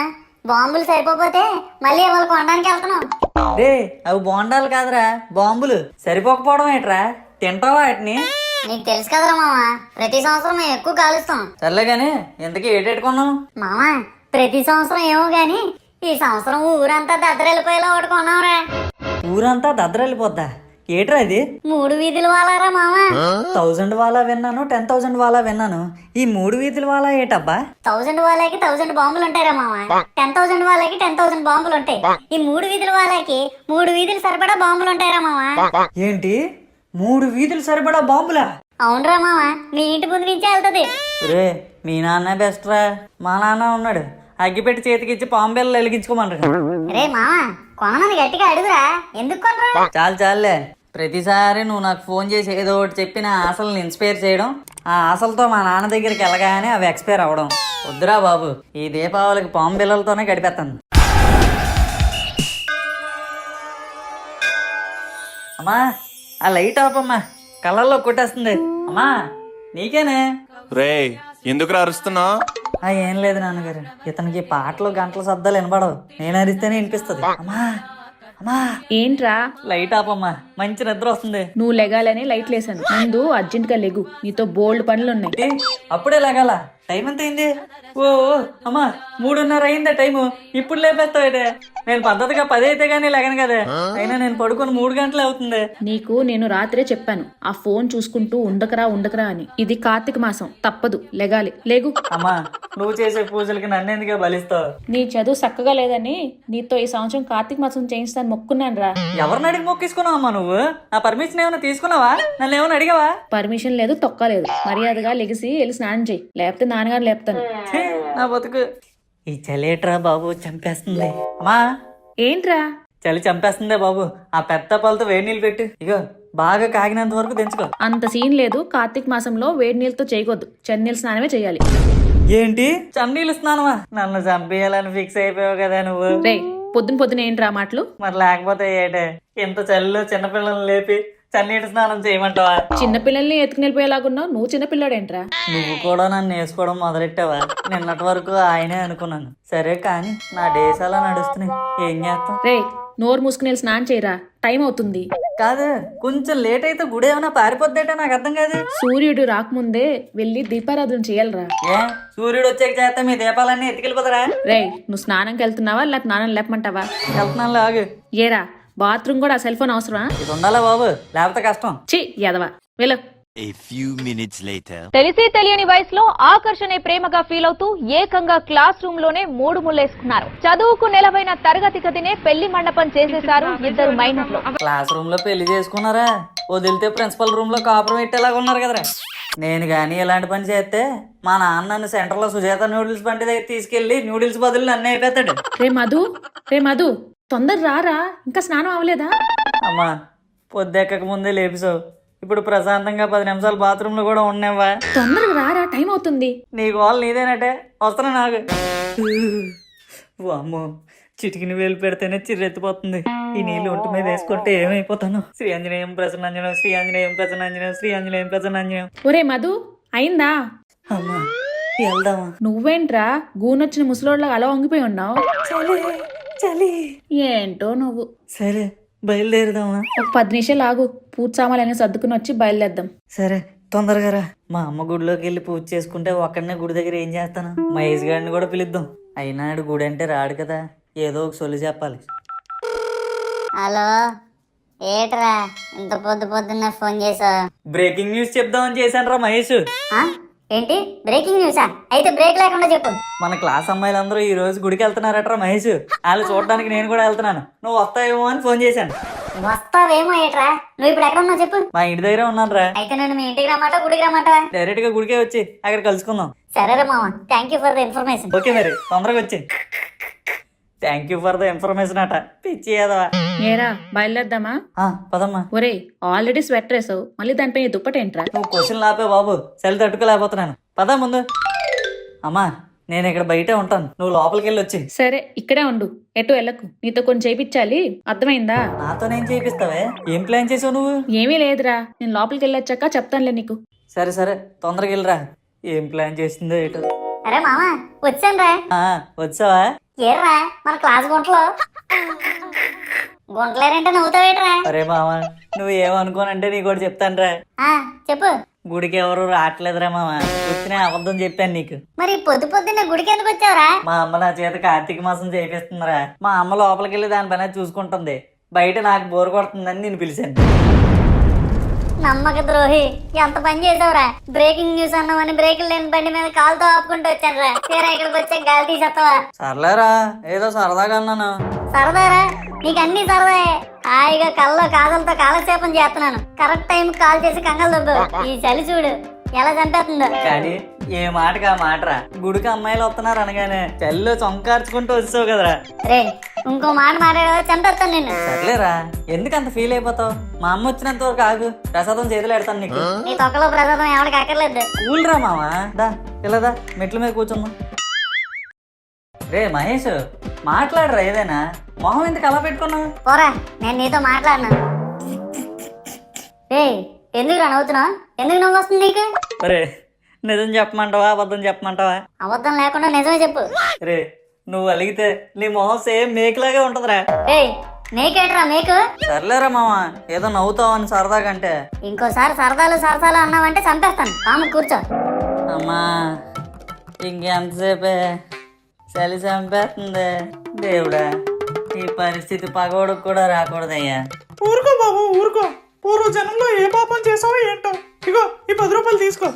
బాంబులు సరిపోతే మళ్ళీ ఎవరు కొనడానికి వెళ్తున్నావు? రే అవి బోండాలు కాదురా, బాంబులు. సరిపోకపోవడం ఏంట్రా? తింటావా వాటిని? నీకు తెలుసు కదరా మామా, ప్రతి సంవత్సరం మేము ఎక్కువ కాలుస్తాం. సర్లే గాని ఇంతకీ ఏటెట్టుకున్నావు? మామా ప్రతి సంవత్సరం ఏమో గాని ఈ సంవత్సరం ఊరంతా దద్దరెళ్ళిపోయేలా ఒకటి కొన్నావురా. ఊరంతా దద్దరెళ్ళిపోద్దా? ఏట్రా ఇది? 3 వీధుల వాలారా మామా. 1000 వాలా విన్నాను, 10,000 వాలా విన్నాను. ఈ 3 వీధుల వాలా ఏటబ్బా? 1000 వాళ్ళకి 1000 బాంబులు ఉంటాయిరా మామా. 10,000 వాళ్ళకి 10,000 బాంబులు ఉంటాయి. ఈ 3 వీధుల వాళ్ళకి 3 వీధులు సరిపడా బాంబులు ఉంటాయిరా మామా. ఏంటి 3 వీధులు సరిపడా బాంబులా? అవునరా మామా, మీ ఇంటి ముందు నుంచే వెళ్తది. రే మీ నాన్న బెస్ట్ రా, మా నాన్న ఉన్నాడు అగ్గిపెట్టి చేతికిచ్చి పాంబెల్లు వెలిగించుకోమన్నాడు. రే మామా కొనమని గట్టిగా అడుగురా, ఎందుకు కొనరా? చాలే ప్రతిసారి నువ్వు నాకు ఫోన్ చేసి ఏదో ఒకటి చెప్పి నా ఆశలను ఇన్స్పైర్ చేయడం, ఆ ఆశలతో మా నాన్న దగ్గరికి వెళ్ళగానే అవి ఎక్స్పైర్ అవ్వడం. వద్దురా బాబు, ఈ దీపావళికి పాము బిళ్ళలతోనే గడిపేస్తాను. అమ్మా ఆ లైట్ ఆపమ్మా, కళ్ళల్లో కొట్టేస్తుంది. అమ్మా నీకేనే. రే ఎందుకు అరుస్తున్నా? ఏం లేదు నాన్నగారు, ఇతనికి పాటలు గంటల శబ్దాలు వినపడవు, నేను అరిస్తేనే వినిపిస్తుంది. అమ్మా అమ్మా ఏంట్రా? లైట్ ఆపమ్మా, మంచి నిద్ర వస్తుంది. నువ్వు లెగాలని లైట్ లేసాను. ముందు అర్జెంట్ గా లెగు, నీతో బోల్డ్ పనులు ఉన్నాయి. ఏ, అప్పుడే లేగాల? టైం ఎంత అయింది? ఓ అమ్మా 3:30 అయిందా టైము? ఇప్పుడు లేపేస్తావు. నేను పద్ధతిగా 10 అయితే గానీ లేగను కదా. అయినా నేను పడుకొని 3 గంటలు అవుతుంది. నీకు నేను రాత్రే చెప్పాను ఆ ఫోన్ చూసుకుంటూ ఉండకరా అని. ఇది కార్తీక మాసం, తప్పదు, లెగాలి. లేగు. అమ్మా నువ్వు చేసే పూజలకి నన్నెందుకే బలిస్తావు? నీ చదువు చక్కగా లేదని నీతో ఈ సంవత్సరం కార్తీక మాసం చేయిస్తాను మొక్కున్నాను రా. ఎవరిని అడిగి మొక్కిసుకున్నావు అమ్మా నువ్వు? నా పర్మిషన్ ఏమైనా తీసుకున్నావా? నన్ను ఏమైనా అడిగావా? పర్మిషన్ లేదు, తొక్కలేదు. మర్యాదగా లెగిసి వెళ్ళి స్నానం చెయ్యి, లేకపోతే నాన్నగారు లేపుతాను. ఛీ, నా బతుకు. ఈ చలేట్రా బాబు, చంపేస్తుంది. అమ్మా ఏంట్రా? చలి చంపేస్తుందే బాబు. ఆ పెద్ద పాలతో వేడి నీళ్ళు పెట్టు. ఇగో బాగా కాగినంత వరకు దించుకో. అంత సీన్ లేదు. కార్తీక మాసంలో వేడి నీళ్ళతో చేయకూడదు, చన్నీళ్ళ స్నానమే చేయాలి. ఏంటి చన్నీళ్ళు స్నానమా? నన్ను చంపేయాలని ఫిక్స్ అయిపోయావు కదా నువ్వు. రే, పొద్దున ఏంట్రా మాటలు? మరి లేకపోతే ఏటే? ఇంత చలిలో చిన్నపిల్లల్ని లేపి చన్నీటి స్నానం చేయమంటావా? చిన్నపిల్లల్ని ఎత్తుకుని వెళ్ళిపోయేలాగున్నావు. నువ్వు చిన్నపిల్లాడేంట్రా? నువ్వు కూడా నన్ను వేసుకోవడం మొదలెట్టావా? నిన్నటి వరకు ఆయనే అనుకున్నాను. సరే కానీ నా డేస్ అలా నడుస్తున్నాయి, ఏం చేస్తాం? రే, నోరు మూసుకుని వెళ్ళి స్నానం చేయరా, టైం అవుతుంది. కాదు, కొంచెం లేట్ అయితే గుడి ఏమైనా పారిపోద్దేటా? నాకు అర్థం కాదు. సూర్యుడు రాకముందే వెళ్ళి దీపారాధన చేయాలరా. ఏ సూర్యుడు వచ్చాక చేస్తే మీ దీపాలన్నీ ఎత్తుకెళ్ళిపోతారా? రే, నువ్వు స్నానంకి వెళ్తున్నావా లేక నాన్న లేపమంటావా? వెళ్తున్నాను లాగు. ఏరా, బాత్రూమ్ కూడా సెల్ ఫోన్ అవసరమా? ఇది ఉండాలా బాబు, లేకపోతే కష్టం. చి ఎదవా, వెళ్ళు. తెలిసి తెలియని వయసులో ఆకర్షణ ప్రేమగా ఫీల్ అవుతూ ఏకంగా క్లాస్ రూమ్ లోనే 3 ముళ్ళేసుకున్నారు. చదువుకు నెలవైన తరగతి గదినే పెళ్లి మండపం చేసేశారు ఇద్దరు మైనర్లు. క్లాస్ రూమ్ లో పెళ్లి చేసుకున్నారా? వదిలితే ప్రిన్సిపల్ రూమ్ లో కాపురం పెట్టేలాగా ఉన్నారు కదరా. నేను గానీ ఇలాంటి పని చేస్తే మా నాన్న నన్ను సెంటర్ లో సుజాత నూడిల్స్ బండి దగ్గర తీసుకెళ్లి నూడిల్స్ బదులు నన్ను అయిపోతాడు. రే మధు, తొందర రారా, ఇంకా స్నానం అవ్వలేదా? అమ్మా పొద్దెక్కక ముందే లేపిసావు. ఇప్పుడు ప్రశాంతంగా 10 నిమిషాలు బాత్రూమ్ లో కూడా ఉన్నవా? తొందరగా రారా, టైం అవుతుంది. నీ గోల్ నీదేనటే, వస్తున్నా నాకు. అమ్మో, చిటికిని వేలు పెడితేనే చిర్రెత్తిపోతుంది. ఈ నీళ్ళు ఒంటి మీద వేసుకుంటే ఏమైపోతాను? శ్రీ ఆంజనేయం ప్రసన్నాంజనం, శ్రీ ఆంజనేయం ప్రసన్నాంజనం, శ్రీ ఆంజనేయం ప్రసన్నాంజనం. ఒరే మధు, అయిందా? అమ్మా వెళ్దామా? నువ్వేంట్రా గూనొచ్చిన ముసలోడ్లాగా అలా వంగిపోయి ఉన్నావు? చలి. ఏంటో నువ్వు. సరే బయలుదేరుదామా? ఒక 10 నిమిషాలు ఆగు, పూజ సామాన్లు సర్దుకుని వచ్చి బయలుదేద్దాం. సరే తొందరగా రా. మా అమ్మ గుడిలోకి వెళ్ళి పూజ చేసుకుంటే ఒక్కడనే గుడి దగ్గర ఏం చేస్తాను? మహేష్ గారిని కూడా పిలుద్దాం. అయినా ఆడు గుడి అంటే రాడు కదా, ఏదో ఒక సొల్లు చెప్పాలి. హలో, ఏట్రా ఇంత పొద్దున్న ఫోన్ చేసావు? బ్రేకింగ్ న్యూస్ చెప్దామని చేశాను రా మహేష్. ఏంటి బ్రేకింగ్ న్యూసా? అయితే బ్రేక్ లేకుండా చెప్పు. మన క్లాస్ అమ్మాయిలందరూ ఈ రోజు గుడికి వెళ్తున్నారట్రా మహేష్. వాళ్ళు చూడడానికి నేను కూడా వెళ్తున్నాను. నువ్వు వస్తావేమో అని ఫోన్ చేశాను. వస్తావేమో ఏట్రా? నువ్వు ఇప్పుడు ఎక్కడ ఉన్నావు చెప్పు. మా ఇంటి దగ్గర ఉన్నాను రా. అయితే నేను మీ ఇంటికి రమ్మంటా గుడికి రమ్మంటా? డైరెక్ట్ గా గుడికే వచ్చి అక్కడ కలుసుకుందాం. సరేరా మామ, thank you for the information. Okay మరి తొందరగా వచ్చి. Thank you for the information అట, పిచ్చి ఏదవా. ఏరా బయలుదేద్దామా? పదమ్మా. ఒరే, ఆల్రెడీ స్వెటర్ వేసావు, మళ్ళీ దానిపై దుప్పటేంట్రా? నువ్వు క్వశ్చన్ లాపే బాబు, చలి తట్టుకోలేకపోతున్నాను. పదా ముందు. అమ్మా నేను ఇక్కడ బయటే ఉంటాను, నువ్వు లోపలికి వెళ్ళి వచ్చి. సరే, ఇక్కడే ఉండు, ఎటు వెళ్ళకు. నీతో కొన్ని చేయించాలి, అర్థమైందా? నాతోనేం చేపిస్తావే? ఏం ప్లాన్ చేసావు నువ్వు? ఏమీ లేదురా, నేను లోపలికి వెళ్ళొచ్చాక చెప్తానులే నీకు. సరే సరే తొందరగా వెళ్ళరా. ఏం ప్లాన్ చేస్తుందో ఏటో. అరే మామ, వచ్చాను రా. వచ్చావా? ఏర్రా మన క్లాస్ గుంటలో గుంటలేరంటే నవ్వుతావేట్రా? అరే మామ, నువ్వు ఏమనుకోనంటే నీ కూడా చెప్తాను రా. చెప్పు. గుడికి ఎవరు రావట్లేదురా మామ, వచ్చిన అబద్ధం చెప్పాను నీకు. మరి పొద్దున్నే గుడికి ఎందుకు వచ్చావురా? మా అమ్మ నా చేత కార్తీక మాసం చేపిస్తుందిరా. మా అమ్మ లోపలికి వెళ్ళి దాని పైన చూసుకుంటుంది, బయట నాకు బోరు కొడుతుందని నేను పిలిచాను. నమ్మక ద్రోహి, ఎంత పని చేసావురా? బ్రేకింగ్ న్యూస్ అన్నామని బ్రేకులు లేని బండి మీద కాలుతో ఆపుకుంటూ వచ్చాను రా. తీరా ఇక్కడికి వచ్చే గాలి తీసేస్తావా? సర్లేరా, ఏదో సరదాగా అన్నాను. సరదారా? నీకు అన్ని సరదా. హాయిగా కల్లో కాదలతో కాలక్షేపం చేస్తున్నాను. కరెక్ట్ టైం కాల్ చేసి కంగాలు దొబ్బు. ఈ చలి చూడు ఎలా చంపేస్తుందో. కానీ ఏ మాటకి ఆ మాటరా. గుడికి అమ్మాయిలు వస్తున్నారు అనగానే చలిలో చొంకార్చుకుంటూ వచ్చావు కదరా. రే, ఇంకో మాట మాట్లాడే చంపేస్తాను నిన్ను. సర్లేరా, ఎందుకు అంత ఫీల్ అయిపోతావు? మా అమ్మ వచ్చినంత వరకు ఆగు, ప్రసాదం చేతులు పెడతాను నీకు. నీ తొక్కలో ప్రసాదం ఎవరికి అక్కర్లేదు. కూల్రా మామా, దా ఇలాదా మెట్ల మీద కూర్చుందాం. రే మహేష్, మాట్లాడరా ఏదైనా. మొహం ఎందుకు అలా పెట్టుకున్నావు? పోరా, నేను నీతో మాట్లాడినా. రే, ఎందుకు రా నవ్వుతున్నావు? ఎందుకు నవ్వు వస్తుంది నీకు? రే, నిజం చెప్పమంటావా అబద్ధం చెప్పమంటావా? అబద్ధం లేకుండా నిజమే చెప్పు. రే, నువ్వు అలిగితే నీ మొహం సేమ్ మేకలాగే ఉంటదిరా. రే, మేకేట్రా మేకు? సర్లేరా మామ, ఏదో నవ్వుతావని సరదాకంటే. ఇంకోసారి సరదాలు సరసాలు అన్నావంటే చంపేస్తాను. కాము కూర్చో. అమ్మా ఇంకెంతసేపే, చలి చంపేస్తుంది. దేవుడా, ఈ పరిస్థితి పగోడుకు కూడా రాకూడదయ్యా. ఊరుకో బాబు ఊరుకో. పూర్వ జనంలో ఏ పాపం చేసావో ఏంటో. ఇగో ఈ 10 రూపాయలు తీసుకో.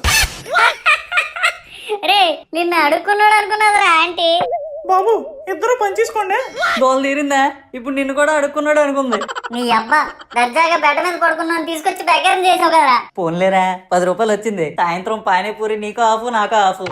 రే నిన్ను అడుక్కున్నాడు అనుకున్నదిరా ఆంటీ. బాబు ఇద్దరు పని చేసుకోండి. గోల్ తీరిందా? ఇప్పుడు నిన్ను కూడా అడుక్కున్నాడు అనుకుంది. నీ అబ్బా దర్జాగా బెడ్ మీద పడుకున్నాను తీసుకొచ్చి బెగ్గరం చేసావు కదరా. పోన్లేరా, 10 రూపాయలు వచ్చింది. సాయంత్రం పానీపూరి నీకు ఆఫ్ నాకు ఆఫ్.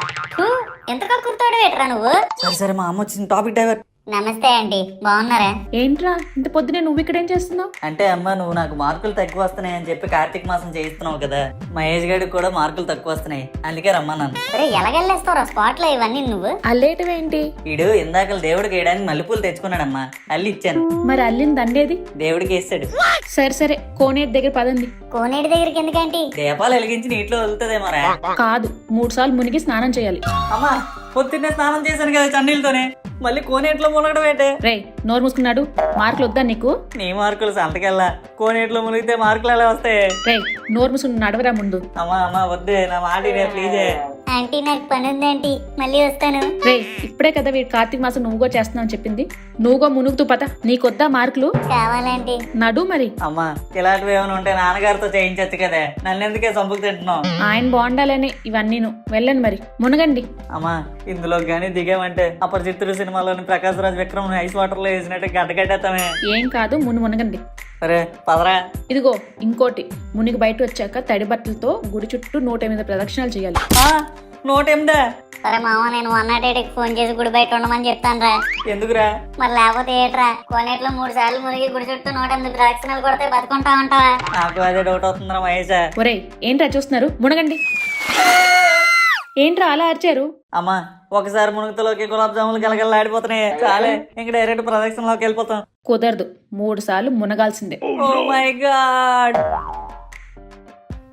ఎంతగా కుర్తాడు వేటరా నువ్వు? సరే సరే, మా అమ్మ వచ్చింది. Topic driver. నమస్తే ఆంటీ, బాగున్నారా? ఏంట్రా ఇంత పొద్దునే నువ్వు ఇక్కడేం చేస్తున్నావు? అంటే అమ్మ, నువ్వు నాకు మార్కులు తక్కువ వస్తున్నాయి అని చెప్పి కార్తీక మాసం చేయిస్తున్నావు కదా. మహేష్ గడికి కూడా మార్కులు తక్కువ వస్తున్నాయి, అందుకే రమ్మన్నాను. సరే ఎలాగెళ్ళేస్తావురా స్పాట్ లో ఇవన్నీ నువ్వు? అల్లేటవేంటి? వీడు ఇందాక దేవుడికి వేయడానికి మల్లెపూలు తెచ్చుకున్నాడమ్మా, అల్లి ఇచ్చాను. మరి అల్లింది దండేది? దేవుడికి వేస్తాడు. సరే సరే, కోనేటి దగ్గర పదండి. కోనేటి దగ్గరికి ఎందుకంటే? దీపాలు వెలిగించి నీటిలో వదులుతుందేమోరా. కాదు, 3 సార్లు మునిగి స్నానం చేయాలి. అమ్మా, పొద్దున్నే స్నానం చేశాను కదా చన్నీళ్ళతోనే, మళ్ళీ కోనేట్లో మునగడం ఏంటే? రే నోరు మూసుకున్నాడు. మార్కులు వద్దా నీకు? నీ మార్కులు సంతకెళ్ళా, కోనేట్లో మునిగితే మార్కులు ఎలా వస్తాయి? రే నోరు మూసుకుని నడవరా ముందు. అమ్మా అమ్మా వద్దే, నా మాట ప్లీజే. ఆంటీ నాకు పని ఉంది ఆంటీ, మళ్ళీ వస్తాను. రే ఇప్పుడే కదా వీడు కార్తీక మాసం నువ్వుగో చేస్తున్నావు చెప్పింది. నువ్వుగో మునుగుతూ పత. నీకొద్దా మార్కులు? కావాలంటీ. నడు మరి. అమ్మా, ఇలాంటివి ఏమైనా ఉంటే నాన్నగారితో చేయించచ్చు కదా, నన్ను ఎందుకే చంపుకు తింటున్నావు? ఆయన బాగుండాలని ఇవన్నీను. వెళ్ళండి మరి, మునగండి. అమ్మా, ఇందులో గానీ దిగామంటే అపరిచిత్తుడు సినిమాలోని ప్రకాశ్ రాజ్ విక్రమ్ ఐస్ వాటర్ లో వేసినట్టు గడ్డగడ్డేస్తామే. ఏం కాదు, మునగండి. సరే పదరా. ఇదిగో ఇంకోటి, మునిగి బయట వచ్చాక తడి బట్టలతో గుడి చుట్టూ 108 ప్రదక్షిణాలు చేయాలి. 108? సరే మామ, నేను 108కి ఫోన్ చేసి గుడి బయట ఉండమని చెప్తాను రా. ఎందుకురా? మరి లేకపోతే ఏట్రా, కోనేట్లో 3 సార్లు మునిగి గుడి చుట్టూ 108 ప్రదక్షిణలు కొడితే బతుకుంటా ఉంటావా? నాకు అదే డౌట్ అవుతుందిరా మహేష్. ఒరేయ్ ఏంట్రా చూస్తున్నారు, మునగండి. ఏంట్రా అలా అరిచారు? అమ్మా, ఒకసారి మునుగుతలోకి గులాబ్ జాములు గలగలలాడిపోతున్నాయి. చాలే, ఇంక డైరెక్ట్ ప్రదక్షిణలోకి వెళ్ళిపోతాం. కుదరదు, 3 సార్లు మునగాల్సిందే. ఓ మై గాడ్.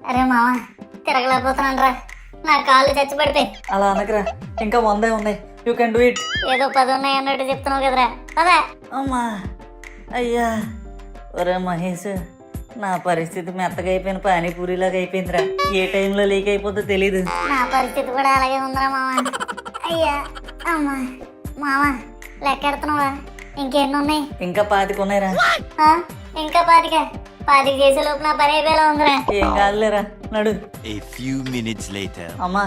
అరే మామ, తిరగలేకపోతున్నాను రా, నా కాళ్ళు చచ్చి పడిపోయి. అలా అనకరా, ఇంకా 100 ఉన్నాయి. You can do it. ఏదో 10 ఉన్నాయి అన్నట్టు చెప్తున్నావు కదరా, పదా. అమ్మా, అయ్యా. ఒరే మహేష్, నా పరిస్థితి మెత్తగా అయిపోయిన పానీపూరిలాగా అయిపోయిందిరా. ఏ టైంలో లీక్ అయిపోతుందో తెలీదు. నా పరిస్థితి కూడా అలాగే ఉందిరా మామ. అయ్యా అమ్మా. మామ లెక్కెడుతున్నావా? ఇంకెన్ని ఉన్నాయి? ఇంకా 25 ఉన్నాయిరా. ఇంకా 25 చేసే లోపు నా పని అయిపోయేలా ఉందిరా. ఏం కాదులేరా, నడు. అమ్మా,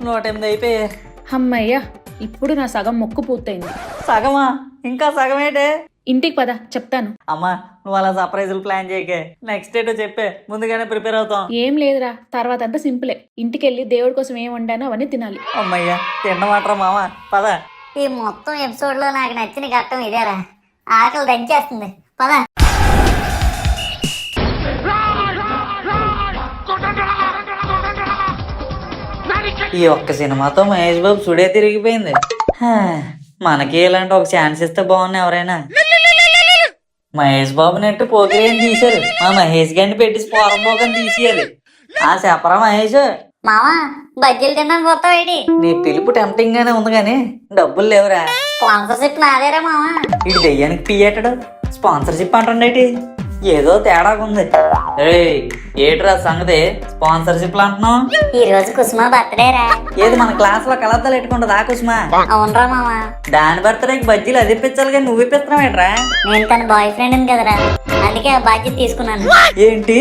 108 అయిపోయాయి. అమ్మయ్యా, ఇప్పుడు నా సగం మొక్కు పూర్తయింది. సగమా? ఇంకా సగమేటే? ఇంటికి పద, చెప్తాను. అమ్మా, నువ్వు అలా సర్ప్రైజులు ప్లాన్ చేయకే. నెక్స్ట్ డేటో చెప్పే, ముందుగానే ప్రిపేర్ అవుతాం. ఏం లేదురా, తర్వాత అంతా సింపులే. ఇంటికెళ్ళి దేవుడి కోసం ఏం వండానో అవన్నీ తినాలి. అమ్మయ్యా, తిన్నమాటరా మామ, పద. ఈ మొత్తం ఎపిసోడ్ లో నాకు నచ్చిన ఘట్టం ఇదేరా. ఆకలి దంచేస్తుంది, పద. ఈ ఒక్క సినిమాతో మహేష్ బాబు సుడే తిరిగిపోయింది. మనకి ఇలాంటి ఒక ఛాన్స్ ఇస్తే బాగుంది ఎవరైనా. మహేష్ బాబు నెట్టు పోకిరి అని తీశారు, మా మహేష్ గారిని పెట్టి స్పోరం పోకని తీసేయాలి. చెప్పరా మహేష్. మావా, బజ్జీలు తిన్నాను కొత్త వేడి. నీ పిలుపు టెంప్టింగ్ గానే ఉంది కానీ డబ్బులు లేవురా. స్పాన్సర్షిప్ నాదేరా మావా. ఇటు దెయ్యానికి పియ్యటడు స్పాన్సర్షిప్ అంటుండేటి, ఏదో తేడాగా ఉంది. ఏట్రా సంగతి, స్పాన్సర్షిప్ అంటున్నావు? ఈ రోజు కుసుమ బర్త్డే రా. ఏది మన క్లాస్ లో కలద్దలు ఎట్టుకుంటది ఆ కుసుమా? అవునరా మావా. దాని బర్త్డేకి బజ్జీలు అది ఇప్పించాలి కానీ నువ్వు ఇప్పిస్తున్నావు ఏట్రా? నేను తన బాయ్ ఫ్రెండ్ కదరా, అందుకే ఆ బాధ్యత తీసుకున్నాను. ఏంటి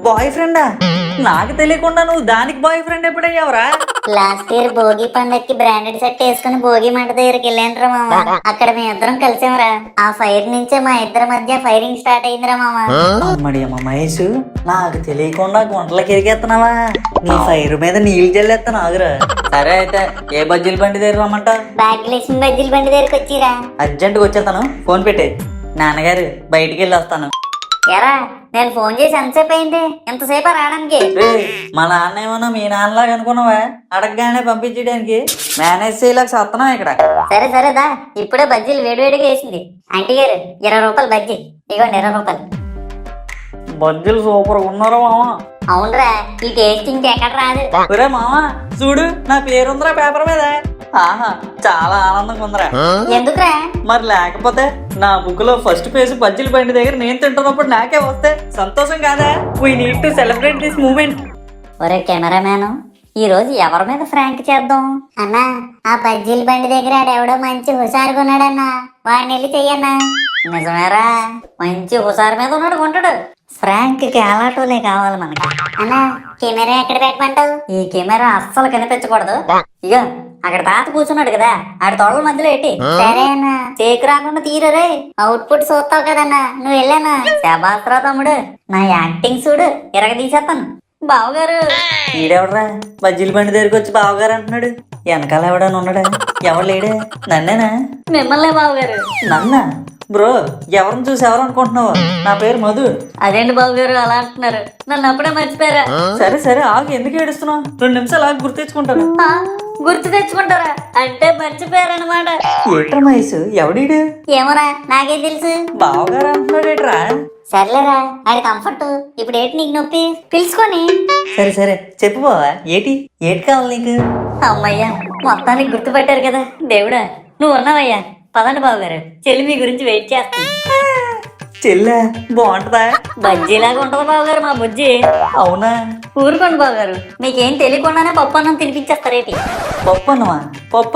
బాయ్ ఫ్రెండా? నాకు తెలియకుండా నువ్వు దానికి బాయ్ ఫ్రెండ్ ఎప్పుడయ్యావురా? లాస్ట్ ఇయర్ భోగి పండక్కి బ్రాండెడ్ సెట్ వేసుకుని భోగి మంట దగ్గరికి వెళ్ళానురా మామ. అక్కడ మీ ఇద్దరం కలిసాంరా. ఆ ఫైర్ నుంచే మా ఇద్దరి మధ్య ఫైరింగ్ స్టార్ట్ అయిందిరా మామ. అమ్మడి అమ్మ మహేష్, నాకు తెలియకుండా గుంటలకి ఎరిగేస్తున్నావా? నీ ఫైర్ మీద నీళ్ళు జల్లేస్తాను ఆగురా. సరే అయితే ఏ బజ్జీల బండి దగ్గర రమ్మంట? భాగ్యలక్ష్మి బజ్జీల బండి దగ్గరికి వచ్చిరా. అర్జెంట్గా వచ్చేస్తాను, ఫోన్ పెట్టే. నాన్నగారు బయటికి వెళ్ళి వస్తాను. ఎరా, నేను ఫోన్ చేసి ఎంతసేపు అయింది? ఎంతసేపు రావడానికి? మా నాన్న ఏమన్నా మీ నాన్నలాగా అనుకున్నావా? అడగగానే పంపించడానికి మేనేజ్ చేయలేక వస్తున్నాం ఇక్కడ. సరే సరేదా, ఇప్పుడే బజ్జీలు వేడివేడిగా వేసింది. ఆంటీ గారు 20 రూపాయలు బజ్జీ ఇవ్వండి. 20 రూపాయలు. బజ్జీలు సూపర్ ఉన్నారా మామ? అవునరా, ఈ టేస్ట్ ఇంకెక్కడ రాదు. ఒరే మామ చూడు, నా పేరుందిరా పేపర్ మీద. ఆహా చాలా ఆనందంగా ఉందిరా. ఎందుకురా? మరి లేకపోతే నా బుక్ లో ఫస్ట్ పేజ్ బజ్జీల బండి దగ్గర నేను తింటున్నప్పుడు నాకే వస్తే సంతోషం కాదా? We need to celebrate this moment. ఒరే కెమెరామ్యాన్, ఈ రోజు ఎవరి మీద ఫ్రాంక్ చేద్దాం? అన్నా, ఆ బజ్జీల బండి దగ్గర ఆడెవడో మంచి హుషారుగా ఉన్నాడన్నా, వాడిని వెళ్ళి చెయ్యన్నా. నిజమేరా, మంచి హుషారు మీద ఉన్నాడు కొంటాడు. ఫ్రాంక్ కి అలాటోలే కావాలి మనకి. అన్నా, కెమెరా ఎక్కడ పెట్టమంటావు? ఈ కెమెరా అస్సలు కనిపించకూడదు. ఇక అక్కడ తాత కూర్చున్నాడు కదా, ఆడి తొడల మధ్యలో ఎట్టి. సరే అన్న, చేకు రాకుండా తీరరే, అవుట్పుట్ చూస్తావు కదన్నా. నువ్వు వెళ్ళానా? శబాస్రా తమ్ముడు, నా యాక్టింగ్ చూడు, ఇరగ తీసేస్తాను. బావగారు, ఈడెవడరా బజ్జీల బండి దగ్గరికి వచ్చి బావగారు అంటున్నాడు? వెనకాల ఎవడని ఉన్నాడా? ఎవడు లేడే? నన్నేనా? మిమ్మల్నే బావగారు. నన్నా? బ్రో, ఎవరిని చూసి ఎవరు అనుకుంటున్నావు? నా పేరు మధు. అదేంటి బావగారు అలా అంటున్నారు? నన్ను అప్పుడే మర్చిపోయారా? సరే సరే ఆగు, ఎందుకు ఏడుస్తున్నావు? 2 నిమిషాలు ఆగి గుర్తు తెచ్చుకుంటాను. గుర్తు తెచ్చుకుంటారా? అంటే మర్చిపోయారనమాట. ఏట్రా మహేష్, ఎవడీడు? ఏమోరా, నాకేం తెలుసు. బావగారు అంటున్నాడు ఏట్రా? సర్లేరా, అది కంఫర్ట్. ఇప్పుడు ఏంటి నీకు నొప్పి? పిలుచుకొని. సరే సరే చెప్పు బావా, ఏటి కావాలి నీకు? అమ్మయ్యా, మొత్తానికి గుర్తుపెట్టారు కదా దేవుడా. నువ్వు ఉన్నావయ్యా. పదండి బావగారు, చెల్లి మీ గురించి వెయిట్ చేస్తాను. చెల్లె బాగుంటదా? బజ్జీలాగా ఉంటది బావగారు మా బుజ్జి. అవునా? ఊరుకోండి బావగారు, మీకేం తెలియకుండానే పప్పు అన్నం తినిపించేస్తారేటి. పప్పు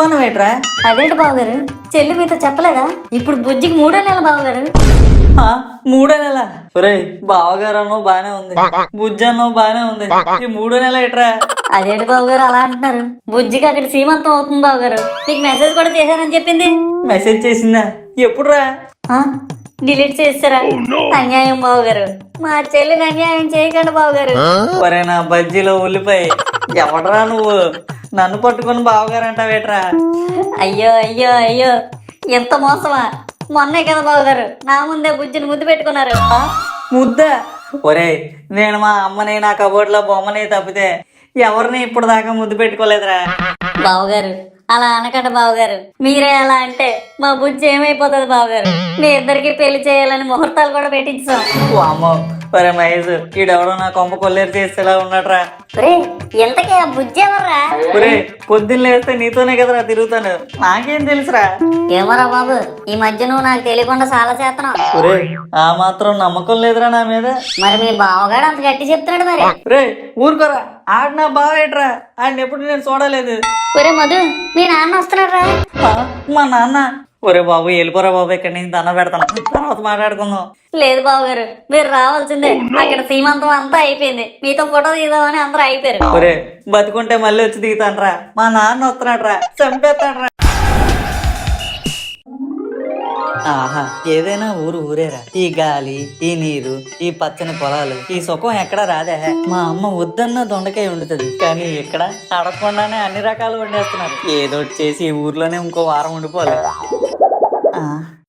అన్నం ఏట్రా? అదేంటి బావగారు, చెల్లి మీతో చెప్పలేదా? ఇప్పుడు బుజ్జికి 3వ నెల బావగారు. 3వ నెల? ఒరే, బావగారు అన్నో బానే ఉంది, బుజ్జి అన్నో బానే ఉంది, ఈ 3వ నెల ఏట్రా? అదేంటి బావగారు అలా అంటున్నారు? బుజ్జికి అక్కడ సీమంతం అవుతుంది బావగారు. మీకు మెసేజ్ కూడా చేశానని చెప్పింది. మెసేజ్ చేసిందా? ఎప్పుడురా? డిలీట్ చేస్తారా? అన్యాయం బావగారు, మా చెల్లిని అన్యాయం చేయకండి బావగారు. ఒరే నా బజ్జీలో ఉల్లిపాయ, ఎవడరా నువ్వు? నన్ను పట్టుకుని బావగారు అంటావేట్రా? అయ్యో అయ్యో అయ్యో, ఎంత మోసమా! మొన్నే కదా బావగారు నా ముందే బుజ్జిని ముద్దు పెట్టుకున్నారు. ముద్ద? ఒరే, నేను మా అమ్మని నా కబోర్డ్లో బొమ్మని తప్పితే ఎవరిని ఇప్పుడు దాకా ముద్దు పెట్టుకోలేదురా. బావగారు అలా అనకండి బావగారు. మీరే అలా అంటే మా బుజ్జి ఏమైపోతుంది బావగారు? మీ ఇద్దరికి పెళ్లి చేయాలని ముహూర్తాలు కూడా పెట్టించాం. అమ్మో, ఒరే మహేష్, ఈడెవడో నా కొంప కొల్లేరు చేసేలా ఉన్నాడ్రా. ఎంతకీ ఆ బుజ్జి ఎవర్రా? ఒరే, పొద్దున్న లేస్తే నీతోనే కదరా తిరుగుతాను, నాకేం తెలుసురా? ఏమరా బాబు, ఈ మధ్య నువ్వు నాకు తెలియకుండా చాలా చేస్తున్నావు. ఒరే, ఆ మాత్రం నమ్మకం లేదురా నా మీద. మరి మీ బావగాడు అంత గట్టి చెప్తున్నాడు మరి. రే ఊరుకోరా, ఆడు నా బావేట్రా, ఆడిని ఎప్పుడు నేను చూడలేదు. ఒరే మధు, మీ నాన్న వస్తున్నారా? మా నాన్న? ఒరే బాబు, వెళ్ళిపోరా బాబు, ఇక్కడ నేను దండ పెడతాను, తర్వాత మాట్లాడుకుందాం. లేదు బావగారు, మీరు రావాల్సిందే. అక్కడ సీమంతం అంతా అయిపోయింది, మీతో ఫోటో తీద్దామని అందరూ అయిపోయారు. ఒరే, బతుకుంటే మళ్ళీ వచ్చి దిగుతానరా, మా నాన్న వస్తున్నాడ్రా, చంపేస్తాడ్రా. ఆహా, ఏదైనా ఊరేరా. ఈ గాలి, ఈ నీరు, ఈ పచ్చని పొలాలు, ఈ సుఖం ఎక్కడ రాదే. మా అమ్మ వద్దన్న దొండకాయ వండుతుంది, కానీ ఇక్కడ అడగకుండానే అన్ని రకాలు వండేస్తున్నారు. ఏదో చేసి ఈ ఊర్లోనే ఇంకో వారం ఉండిపోవాలి.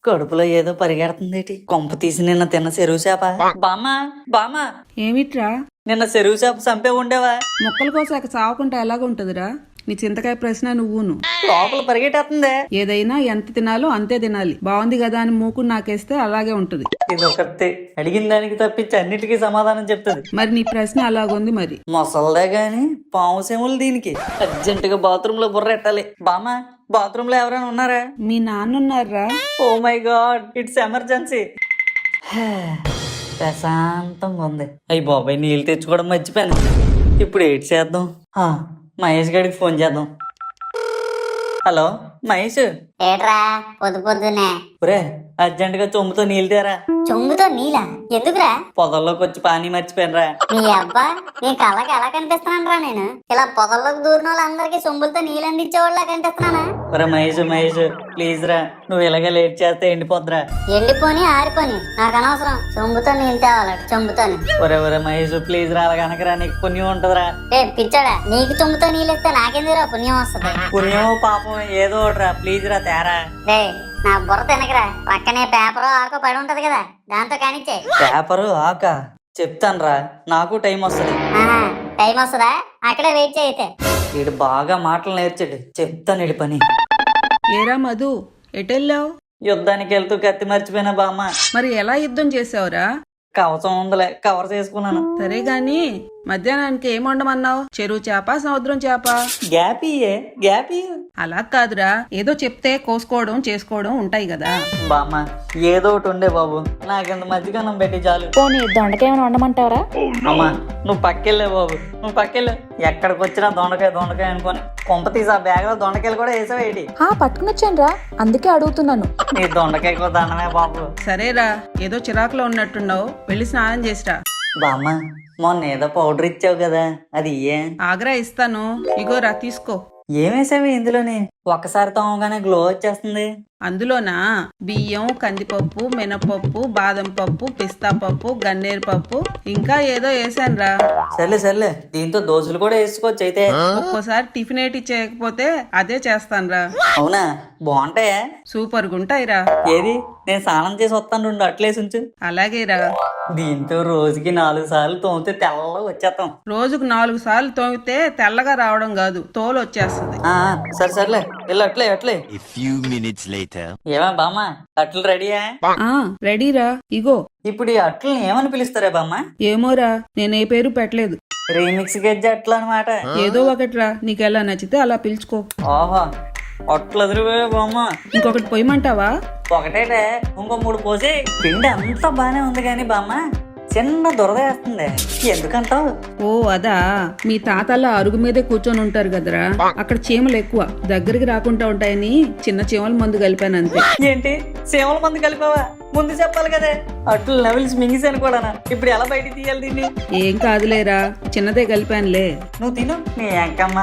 కడుపులో ఏదో పరిగెడుతుంది. కొంప తీసి నిన్న తిన్న చెరువు చేప. బామ్మ ఏమిట్రా? నిన్న చెరువు చేప చంపే ఉండేవా? మొక్కల కోసం చావకుండా ఎలాగుంటదిరా నీ చింతకాయ ప్రశ్న? నువ్వును లోపల పరిగెట్టేస్తుంది. ఏదైనా ఎంత తినాలో అంతే తినాలి. బాగుంది కదా అని మూకుడు నాకేస్తే అలాగే ఉంటది. ఇది ఒకటి అడిగిన దానికి తప్పించి అన్నిటికీ సమాధానం చెప్తుంది. మరి నీ ప్రశ్న అలాగుంది మరి. మొసల్దే గాని పాము సేములు దీనికి. అర్జెంట్ గా బాత్రూమ్ లో బుర్ర ఎట్టాలి. బామ్మ, బాత్రూమ్ లో ఎవరైనా ఉన్నారా? మీ నాన్న ఉన్నారా? Oh my god, it's emergency. ప్రశాంతంగా ఉంది. అయ్యి బాబాయ్, నీళ్ళు తెచ్చుకోవడం మర్చిపోయాను. ఇప్పుడు ఏంటి చేద్దాం? మహేష్ గారికి ఫోన్ చేద్దాం. హలో మహేష్. ఏట్రా పొద్దునే? ఒరే, అర్జెంట్ గా చొమ్ముతో నీళ్ళు తేరా. చొంగుతో నీలా? ఎందుకురా? పొదల్లోకి వచ్చి పానీ మర్చిపోయినరా. నీ అబ్బా, నీ కళ్ళకి ఎలా కనిపిస్తున్నాను రా నేను? ఇలా పొదల్లోకి దూరిన వాళ్ళందరికీ సొంబులతో నీళ్ళు అందించేవాళ్ళ కనిపిస్తున్నానా? ఒరే మహేష్ ప్లీజ్ రా, నువ్వు ఇలాగే లేట్ చేస్తే ఎండిపోద్దురా. ఎండిపోని ఆరిపోని నాకు అనవసరం. చొంబుతో నీళ్ళు తేవాలి, చొంబుతోని. ఒరే మహేష్ ప్లీజ్ రా, అలాగనకరా, నీకు పుణ్యం ఉంటదిరా. పిచ్చాడా, నీకు చొంబుతో నీళ్ళు ఇస్తే నాకెందుకురా పుణ్యం వస్తుంది? పుణ్యం పాపం ఏదో ఒకటిరా, ప్లీజ్ రా తేరా. నా బుర్ర తినకరా, పక్కనే పేపర్ ఆకు పడి ఉంటది కదా, దాంతో కానిచ్చే. పేపరు ఆక చెప్తాను రా, నాకు టైం వస్తుంది. టైం వస్తుందా? అక్కడే వెయిట్ చేయతే. వీడు బాగా మాటలు నేర్చాడు, చెప్తాను వీడి పని. ఏరా మధు, ఎటెళ్ళావు? యుద్ధానికి వెళ్తూ కత్తి మర్చిపోయినా బామ్మ. మరి ఎలా యుద్ధం చేసావురా? కవచం ఉందలే, కవర్ చేసుకున్నాను. సరే గాని మధ్యాహ్నానికి ఏం వండమన్నావు? చెరువు చేప, సముద్రం చేప? గ్యాప్ ఇయ్యే, గ్యాప్ ఇయ్యి. అలా కాదురా, ఏదో చెప్తే కోసుకోవడం చేసుకోవడం ఉంటాయి కదా. బామ్మ ఏదో ఒకటి ఉండే బాబు, నాకింత మధ్యకన్నం పెట్టి చాలు. పోనీ దొండకాయ ఏమైనా వండమంటావరా? అమ్మా నువ్వు పక్కెళ్ళే బాబు, నువ్వు పక్కెళ్ళు. ఎక్కడికి వచ్చినా దొండకాయ దొండకాయ అనుకోని కొంప తీసి ఆ బ్యాగ్ లో దొండకాయలు కూడా వేసావు ఏంటి? పట్టుకుని వచ్చాను రా, అందుకే అడుగుతున్నాను. నీ దొండకాయ కూడా దండమే బాబు. సరేరా, ఏదో చిరాకులో ఉన్నట్టున్నావు, వెళ్ళి స్నానం చేసిరా. బామ్మ మొన్న ఏదో పౌడర్ ఇచ్చావు కదా, అది ఏ? ఆగ్రా ఇస్తాను, ఇగోరా తీసుకో. ఏమేసావి ఇందులోని? ఒక్కసారి తోమగానే గ్లో వచ్చేస్తుంది. అందులోనా బియ్యం, కందిపప్పు, మినపప్పు, బాదం పప్పు, పిస్తా పప్పు, గన్నేరు పప్పు, ఇంకా ఏదో వేసానురా. సర్లే సర్లే, దీంతో దోశలు కూడా వేసుకోవచ్చు అయితే. ఒక్కోసారి టిఫిన్ ఏటి చేయకపోతే అదే చేస్తానురా. అవునా, బాగుంటాయా? సూపర్ గుంటాయిరా. ఏది, నేను స్నానం చేసి వస్తాను, 2 అట్లేసి ఉంచు. అలాగేరా. దీంతో రోజుకి 4 సార్లు తోమితే తెల్లగా వచ్చేస్తాం. రోజుకు 4 సార్లు తోమితే తెల్లగా రావడం కాదు, తోలు వచ్చేస్తుంది. సరే సర్లే, వెళ్ళు అట్లే అట్లే. ఏమా బామ్మ, అట్లు రెడీయా? రెడీరా, ఇగో. ఇప్పుడు ఈ అట్లని ఏమని పిలుస్తారా బామ్మ? ఏమోరా, నేను ఏ పేరు పెట్టలేదు. రీమిక్స్ గజ్జ అట్లు అనమాట. ఏదో ఒకటిరా, నీకెలా నచ్చితే అలా పిలుచుకో. ఓహో, అట్లు ఎదురుపోయా బామ్మ. ఇంకొకటి పొయ్యమంటావా? ఒకటేటే ఇంకో 3 పోసి. పిండి అంతా బానే ఉంది కానీ బామ్మ చిన్న దురద వేస్తుంది, ఎందుకంటావు? ఓ అదా, మీ తాతల్లా అరుగు మీదే కూర్చొని ఉంటారు కదరా, అక్కడ చీమలు ఎక్కువ, దగ్గరికి రాకుండా ఉంటాయని చిన్న చీమల మందు కలిపాను అంతే. ఏంటి, చీమల మందు కలిపావా? ముందు చెప్పాలి కదే. అట్లు లెవెల్స్ మింగిసాను కూడా, ఇప్పుడు ఎలా బయటికి తీయాలి దీన్ని? ఏం కాదులేరా, చిన్నదే కలిపానులే. నువ్వు తిను, నీ అంకమ్మ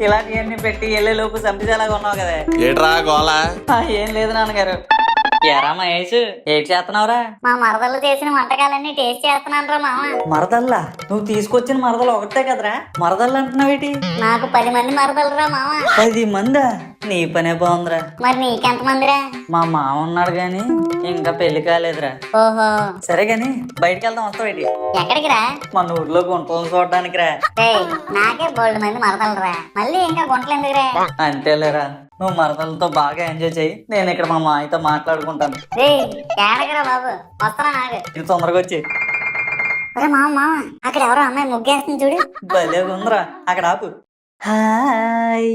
ఇలాంటివన్నీ పెట్టి వెళ్ళే లోపు చంపించేలాగా ఉన్నావు కదా. ఏట్రా గోలా? ఏం లేదు నాన్నగారు. ఎరా మహేష్, ఏం చేస్తున్నావురా? మా మరదలు చేసిన వంటకాలన్నీ టేస్ట్ చేస్తున్నాను రా మామ. మరదల్లా? నువ్వు తీసుకొచ్చిన మరదలు ఒకటే కదరా, మరదళ్ళు అంటున్నావేటి? నాకు 10 మంది మరదలు రా మామ. 10 మందా? నీ పనే బాగుందిరా. మరి నీకెంత మందిరా? మా మామ ఉన్నాడు గాని ఇంకా పెళ్లి కాలేదురా. ఓహో, సరే గాని బయటికి వెళ్దాం, వస్తావేటి? ఎక్కడికి రా? మన ఊర్లో గుంటలను చూడడానికి రా. నాకే 12 మంది మరదలు రా, మళ్ళీ ఇంకా గుంటలు ఎందుకురా? అంతేలేరా, నువ్వు మరదలతో బాగా ఎంజాయ్ చేయి, నేను ఇక్కడ మా మాయతో మాట్లాడుకుంటాను. ఏడగరా బాబు, వస్తానా నాకు. ఇది తొందరగా వచ్చి. అరే మామ, అక్కడ ఎవరో అమ్మాయి ముగ్గేస్తుంది చూడు. భలే ఉందిరా, అక్కడ ఆపు. హాయ్.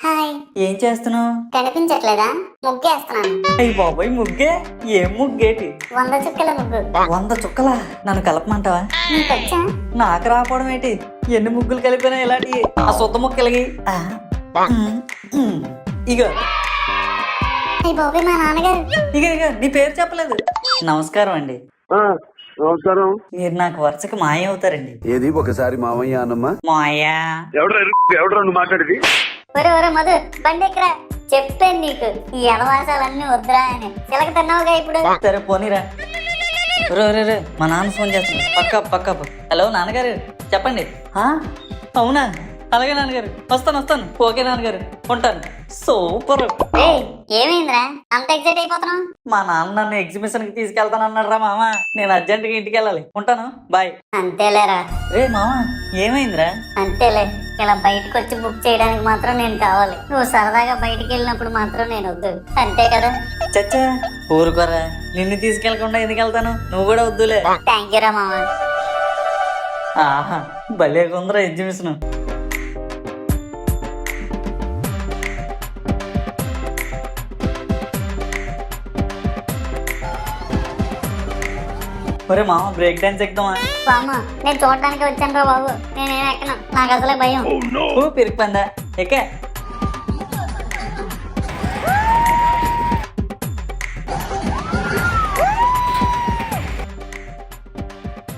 హాయ్. ఏం చేస్తున్నావు? కనిపించట్లేదా? ముగ్గేస్తున్నాను. అయ్యి బాబాయ్, ముగ్గే? ఏం ముగ్గేటి? 100 చుక్కల ముగ్గు. 100 చుక్కలా? నన్ను కలపమంటావా? నీకొచ్చా? నాకు రాకపోవడం ఏంటి? ఎన్ని ముగ్గులు కలిపినా ఇలాంటి ఆ సొంత ముక్కలకి. ఇగో అయ్యి బాబాయ్, మా నాన్నగారు. ఇక నీ పేరు చెప్పలేదు. నమస్కారం అండి. నమస్కారం. మీరు నాకు వరుసకి మాయ అవుతారండి. ఏది ఒకసారి మామయ్య అన్నమ్మా. మాయ ఎవడ్రా నువ్వు మాట్లాడేది? ఒరే మధు, బండి ఎక్కరా. చెప్పాను నీకు ఈ అలవాసాలన్నీ వద్దురా అని. చిలక తిన్నావుగా ఇప్పుడు. సరే పోనీరా. రే మా నాన్న ఫోన్ చేస్తాను. పక్క. హలో నాన్నగారు, చెప్పండి. అవునా, అలాగే నాన్నగారు, వస్తాను. ఓకే నాన్నగారు, ఉంటాను. సూపర్. ఏమైందిరా అంత ఎక్సైట్ అయిపోతున్నావు? మా నాన్న నన్ను ఎగ్జిబిషన్ కి తీసుకెళ్తానన్నాడు రా మామ. నేను అర్జెంట్ గా ఇంటికి వెళ్ళాలి, ఉంటాను, బాయ్. అంతేలేరా. రే మామ, ఏమైందిరా? అంతేలే, ఇలా బయటకు వచ్చి బుక్ చేయడానికి మాత్రం నేను కావాలి. నువ్వు సరదాగా బయటికి వెళ్ళినప్పుడు మాత్రం నేను వద్దు, అంతే కదా? చచ్చా, ఊరుకోరా, నిన్ను తీసుకెళ్లకుండా ఎందుకు వెళ్తాను? నువ్వు కూడా వద్దులే. థ్యాంక్ యూ రా మామ. ఆహా, భలే కొందరా ఎగ్జిబిషన్. ఒరే మామ, బ్రేక్ డాన్స్ ఎక్కుదామా? బామ్మ, నేను చూడడానికి వచ్చాను రా బాబు, నేనేం ఎక్కను, నాకు అసలే భయం. పెరిగిపోయిందా? ఎక్కే.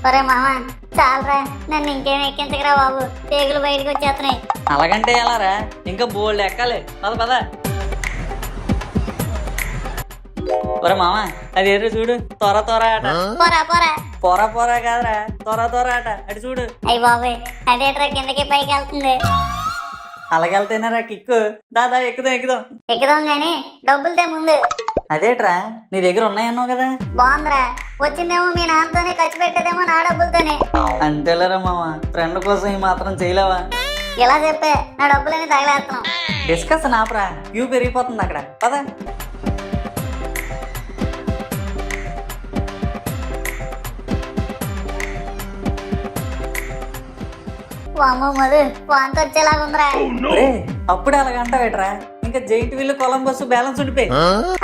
ఒరే మామ, చాలరా, నన్ను ఇంకేం ఎక్కించకరా బాబు, పేగులు బయటకు వచ్చేస్తున్నాయి. అలాగంటే ఎలారా, ఇంకా బోల్డ్ ఎక్కాలి. పద. ఒరే మామ, అది ఏదో చూడు, త్వర ఆట. పోరా కాదురా, త్వర ఆట, అటు చూడు. అయ్యి బాబోయ్, అదేట్రా కిందకి పైకి వెళ్తుంది. అలాగెళ్తేనారా కిక్కు. దాదా ఎక్కుదాం గాని డబ్బులతే ముందు. అదేట్రా, నీ దగ్గర ఉన్నాయన్నావు కదా. బాగుందిరా, వచ్చిందేమో మీ నాన్నతోనే, ఖర్చు పెట్టేదేమో నా డబ్బులతోనే. అంతేలేరా మామ, ఫ్రెండ్ కోసం ఈ మాత్రం చేయలేవా? ఇలా చెప్పే నా డబ్బులని తగలేస్తున్నాం. డిస్కషన్ ఆపరా, క్యూ పెరిగిపోతుంది అక్కడ, పద. వామ్మో మధు వాంతి వచ్చేలాగా ఉందిరా. రే అప్పుడే అలాగంటావేట్రా, ఇంకా జైంట్ వీల్ కొలంబస్ బ్యాలెన్స్ ఉండిపోయి.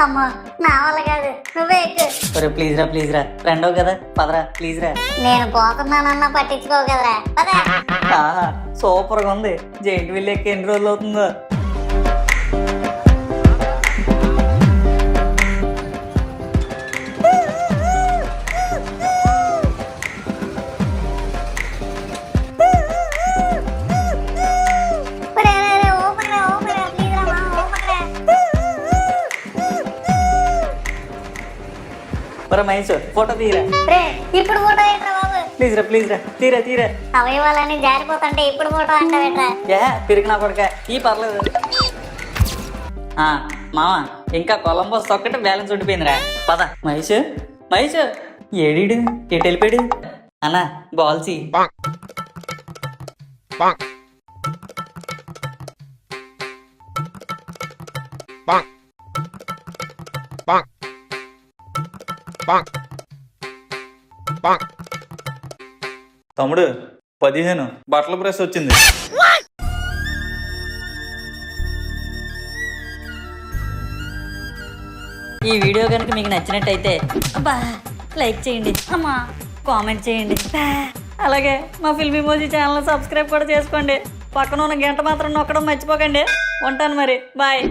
అమ్మో నా వల్ల కాదు, నువ్వే ఎక్కు. ఒరే ప్లీజ్ రా ఫ్రెండ్ కదా, పదరా ప్లీజ్ రా. నేను పోతున్నానన్నా పట్టించుకోవు కదరా, పదా. ఆహా సూపర్ గా ఉంది. జైంట్ వీల్ ఎక్కి ఎన్ని రోజులు అవుతుందో. ఒరే మహేష్ ఫోటో తీరా. ఇప్పుడు ఫోటో ఏంట్రా బాబు? ప్లీజ్ రా తీరా. అవయవాలని జారిపోతుంటే ఇప్పుడు ఫోటో అంటావేట్రా? ఏ పిరికి నా కొడుక ఈ పర్లేదు. మామ ఇంకా కొలంబస్ ఒక్కటి బ్యాలెన్స్ ఉండిపోయిందిరా, పద. మహేష్ ఏడీడు ఎటు వెళ్ళిపోయాడు అన్నా? బాల్సీ తమ్ముడు 15 బట్టల ప్రెస్ వచ్చింది. ఈ వీడియో కనుక మీకు నచ్చినట్టయితే అబ్బా లైక్ చేయండి, అమ్మా కామెంట్ చేయండి, అలాగే మా ఫిల్మ్ ఇమోజీ ఛానల్ సబ్స్క్రైబ్ కూడా చేసుకోండి. పక్కన ఉన్న గంట మాత్రం నొక్కడం మర్చిపోకండి. ఉంటాను మరి, బాయ్.